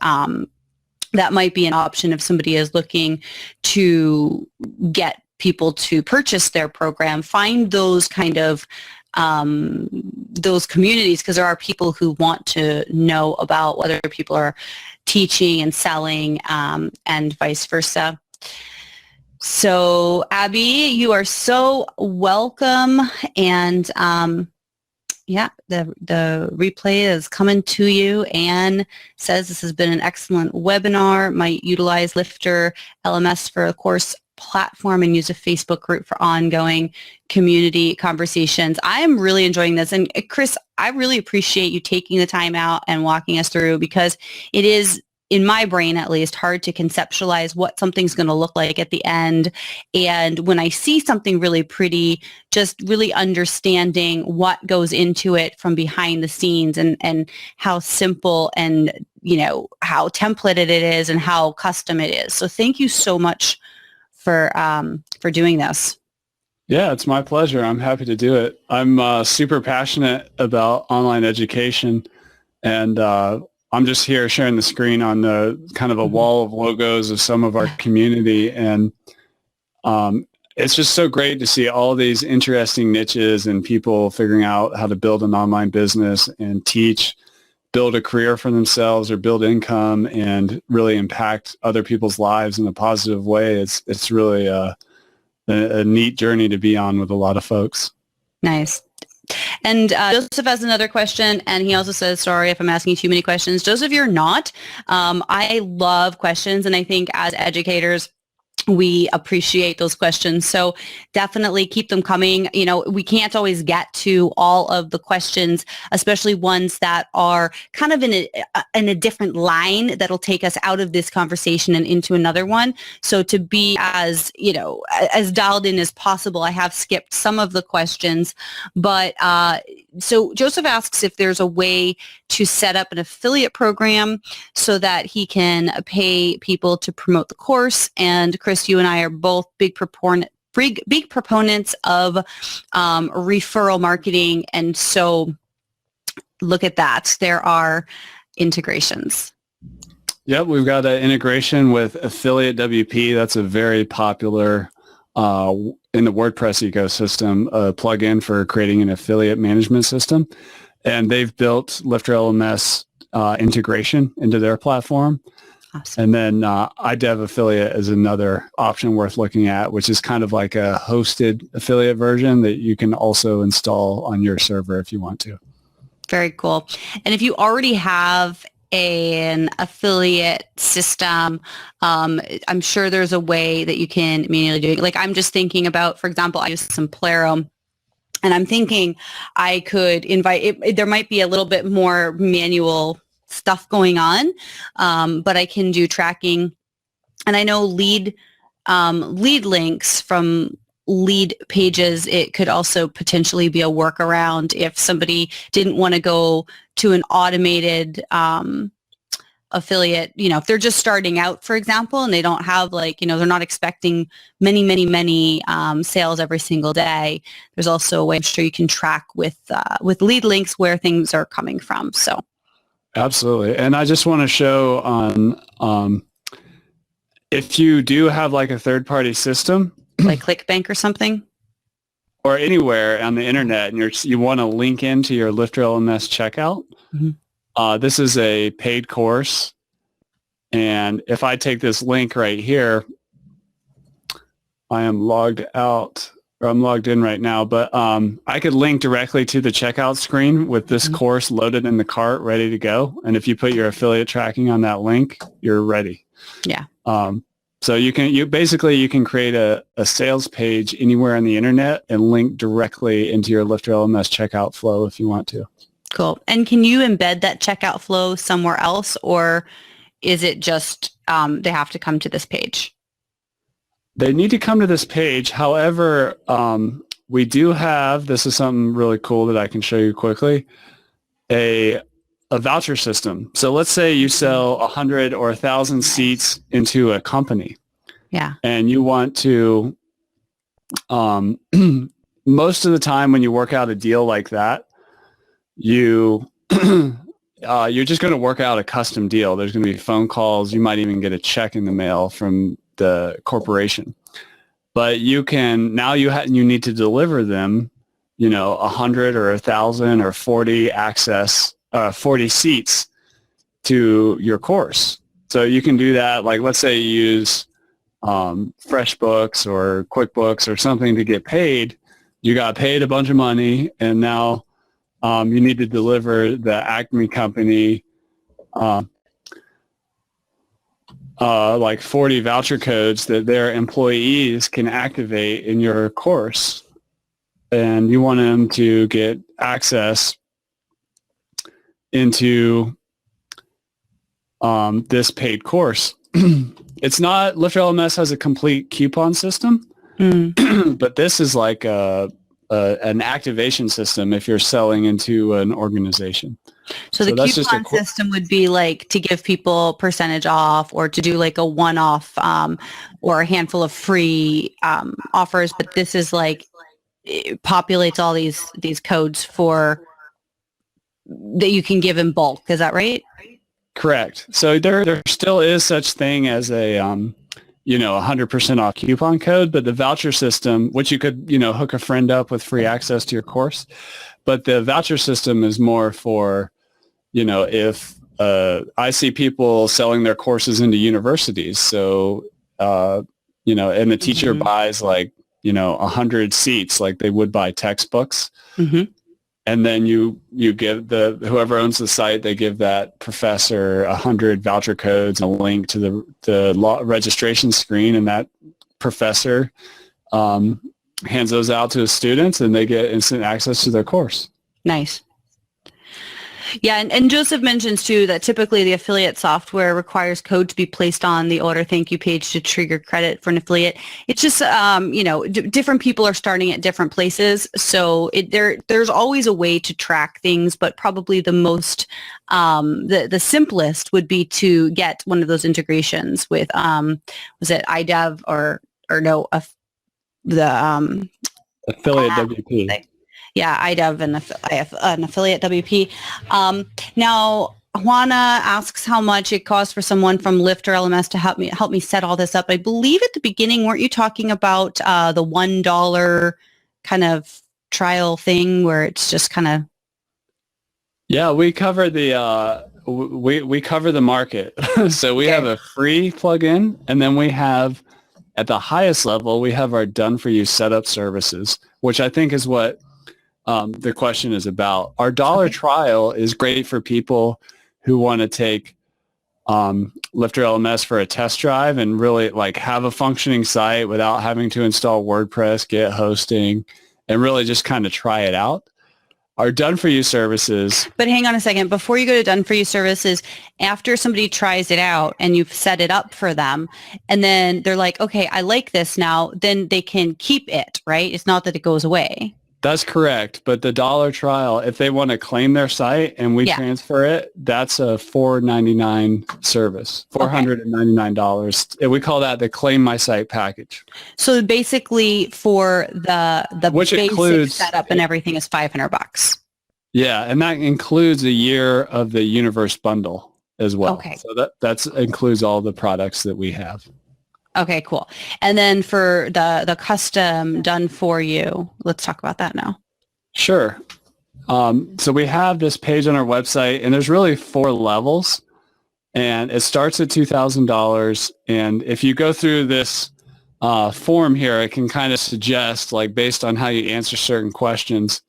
that might be an option if somebody is looking to get people to purchase their program. Find those kind of those communities, because there are people who want to know about whether people are teaching and selling and vice versa. So Abby, you are so welcome, and Yeah, the replay is coming to you. Anne says this has been an excellent webinar. Might utilize Lifter LMS for a course platform and use a Facebook group for ongoing community conversations. I am really enjoying this. And Chris, I really appreciate you taking the time out and walking us through, because it is, in my brain at least, hard to conceptualize what something's going to look like at the end. And when I see something really pretty, just really understanding what goes into it from behind the scenes, and how simple and, how templated it is and how custom it is. So thank you so much for doing this. Yeah, it's my pleasure. I'm happy to do it. I'm super passionate about online education, and I'm just here sharing the screen on the kind of a wall of logos of some of our community. And it's just so great to see all these interesting niches and people figuring out how to build an online business and teach, build a career for themselves or build income and really impact other people's lives in a positive way. It's really a neat journey to be on with a lot of folks. Nice. And Joseph has another question, and he also says, sorry if I'm asking too many questions. Joseph, you're not. I love questions, and I think as educators, we appreciate those questions. So definitely keep them coming. We can't always get to all of the questions, especially ones that are kind of in a different line that'll take us out of this conversation and into another one. So to be as dialed in as possible, I have skipped some of the questions, but so Joseph asks if there's a way to set up an affiliate program so that he can pay people to promote the course. And Chris, you and I are both big proponents of referral marketing. And so look at that. There are integrations. Yep, we've got an integration with Affiliate WP. That's a very popular in the WordPress ecosystem, a plugin for creating an affiliate management system. And they've built LifterLMS integration into their platform. Awesome. And then iDev Affiliate is another option worth looking at, which is kind of like a hosted affiliate version that you can also install on your server if you want to. Very cool. And if you already have an affiliate system, I'm sure there's a way that you can manually do it. Like I'm just thinking about, for example, I use Simplero, and I'm thinking I could invite, there might be a little bit more manual stuff going on, but I can do tracking. And I know lead links from lead pages, it could also potentially be a workaround if somebody didn't want to go to an automated affiliate, if they're just starting out, for example, and they don't have they're not expecting many sales every single day. There's also a way I'm sure you can track with lead links where things are coming from. So absolutely. And I just want to show on if you do have like a third-party system, like ClickBank or something, or anywhere on the internet, and you want to link into your LifterLMS checkout, this is a paid course. And if I take this link right here, I am logged out, or I'm logged in right now, but I could link directly to the checkout screen with this course loaded in the cart, ready to go. And if you put your affiliate tracking on that link, you're ready. Yeah. So you can create a sales page anywhere on the internet and link directly into your LifterLMS checkout flow if you want to. Cool. And can you embed that checkout flow somewhere else, or is it just they have to come to this page? They need to come to this page. However, we do have, this is something really cool that I can show you quickly, a voucher system. So let's say you sell 100 or 1,000 seats into a company. Yeah. And you want to, most of the time when you work out a deal like that, you're just going to work out a custom deal. There's going to be phone calls. You might even get a check in the mail from the corporation. But you can, now you need to deliver them, 100 or 1,000 or 40 seats to your course. So you can do that. Like, let's say you use FreshBooks or QuickBooks or something to get paid. You got paid a bunch of money, and now you need to deliver the Acme company like 40 voucher codes that their employees can activate in your course. And you want them to get access into this paid course. It's not, LifterLMS has a complete coupon system, but this is like an activation system if you're selling into an organization. So the coupon system would be like to give people percentage off or to do like a one-off or a handful of free offers. But this is like, it populates all these codes for that you can give in bulk. Is that right? Correct. So there still is such thing as a 100% off coupon code, but the voucher system, which you could hook a friend up with free access to your course, but the voucher system is more for if I see people selling their courses into universities, so and the teacher buys like 100 seats like they would buy textbooks. And then you give whoever owns the site, they give that professor 100 voucher codes and a link to the registration screen, and that professor hands those out to his students, and they get instant access to their course. Nice. Yeah, and Joseph mentions too that typically the affiliate software requires code to be placed on the order thank you page to trigger credit for an affiliate. It's just different people are starting at different places, so there's always a way to track things, but probably the most the simplest would be to get one of those integrations with was it iDev or no the affiliate WP. Yeah, iDev and an affiliate WP. Now, Juana asks how much it costs for someone from LifterLMS to help me set all this up. I believe at the beginning, weren't you talking about the $1 kind of trial thing where it's just kind of? Yeah, we cover the we cover the market. So we have a free plugin, and then we have at the highest level we have our done for you setup services, which I think is what the question is about. Our dollar trial is great for people who want to take LifterLMS for a test drive and really like have a functioning site without having to install WordPress, get hosting, and really just kind of try it out. Our done for you services. But hang on a second. Before you go to done for you services, after somebody tries it out and you've set it up for them, and then they're like, okay, I like this now, then they can keep it, right? It's not that it goes away. That's correct. But the dollar trial, if they want to claim their site and we transfer it, that's a $4.99 service, $499. And we call that the Claim My Site package. So basically for the which basic includes, setup and everything is $500. Yeah, and that includes a year of the Universe bundle as well. Okay. So that includes all the products that we have. Okay, cool. And then for the custom done for you, let's talk about that now. Sure. So we have this page on our website, and there's really 4 levels, and it starts at $2,000. And if you go through this form here, it can kind of suggest, like based on how you answer certain questions,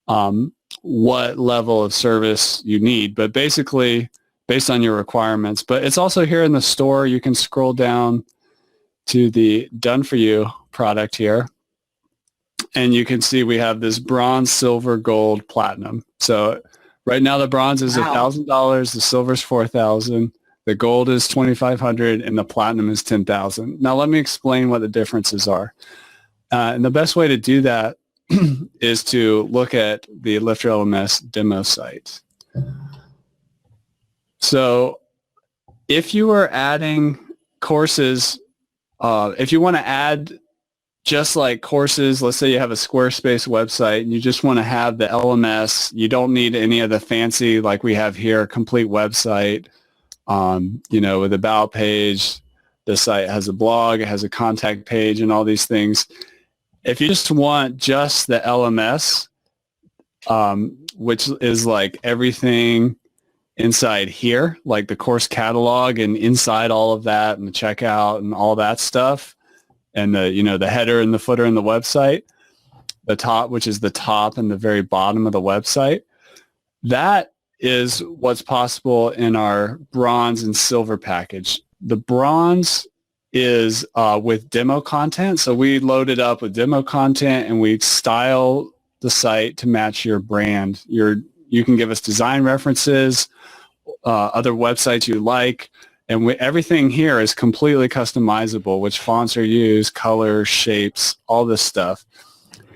what level of service you need. But basically, based on your requirements. But it's also here in the store. You can scroll down to the done for you product here, and you can see we have this bronze, silver, gold, platinum. So right now the bronze is $1,000, the silver is $4,000, the gold is $2,500, and the platinum is $10,000. Now let me explain what the differences are. And the best way to do that is to look at the LifterLMS demo site. So if you are adding courses, if you want to add just like courses, let's say you have a Squarespace website and you just want to have the LMS, you don't need any of the fancy like we have here, complete website, with about page, the site has a blog, it has a contact page and all these things. If you just want just the LMS, which is like everything inside here, like the course catalog and inside all of that and the checkout and all that stuff, and the header and the footer and the website, the top, which is the top and the very bottom of the website, That is what's possible in our bronze and silver package. The bronze is with demo content. So we load it up with demo content and we style the site to match your brand. You can give us design references, other websites you like, and everything here is completely customizable, which fonts are used, colors, shapes, all this stuff.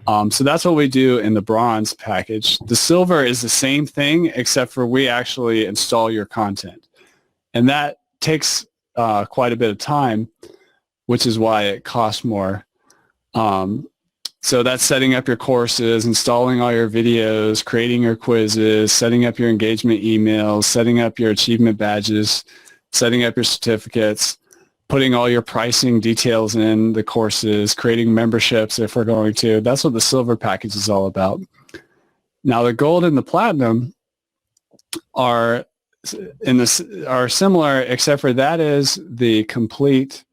So that's what we do in the bronze package. The silver is the same thing, except for we actually install your content. And that takes quite a bit of time, which is why it costs more. So that's setting up your courses, installing all your videos, creating your quizzes, setting up your engagement emails, setting up your achievement badges, setting up your certificates, putting all your pricing details in the courses, creating memberships if we're going to. That's what the silver package is all about. Now the gold and the platinum are similar, except for that is the complete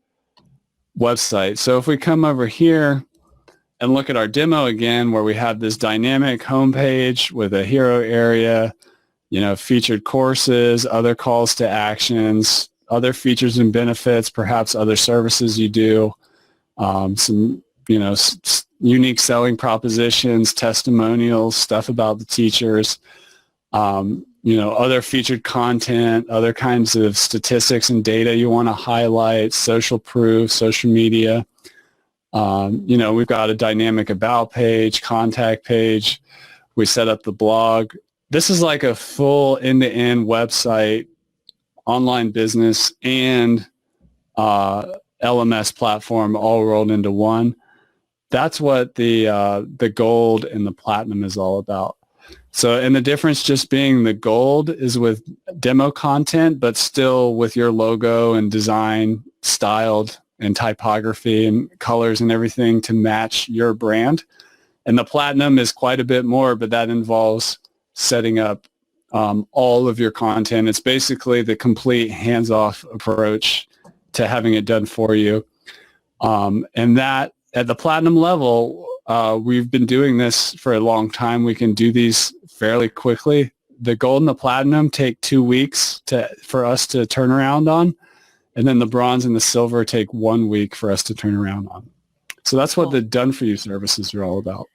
website. So if we come over here and look at our demo again, where we have this dynamic homepage with a hero area, featured courses, other calls to actions, other features and benefits, perhaps other services you do, some, unique selling propositions, testimonials, stuff about the teachers, other featured content, other kinds of statistics and data you want to highlight, social proof, social media. We've got a dynamic about page, contact page. We set up the blog. This is like a full end-to-end website, online business, and LMS platform all rolled into one. That's what the gold and the platinum is all about. So, and the difference just being the gold is with demo content, but still with your logo and design styled and typography and colors and everything to match your brand. And the platinum is quite a bit more, but that involves setting up all of your content. It's basically the complete hands-off approach to having it done for you. And that at the platinum level, we've been doing this for a long time. We can do these fairly quickly. The gold and the platinum take 2 weeks for us to turn around on. And then the bronze and the silver take 1 week for us to turn around on. So that's what the done-for-you services are all about.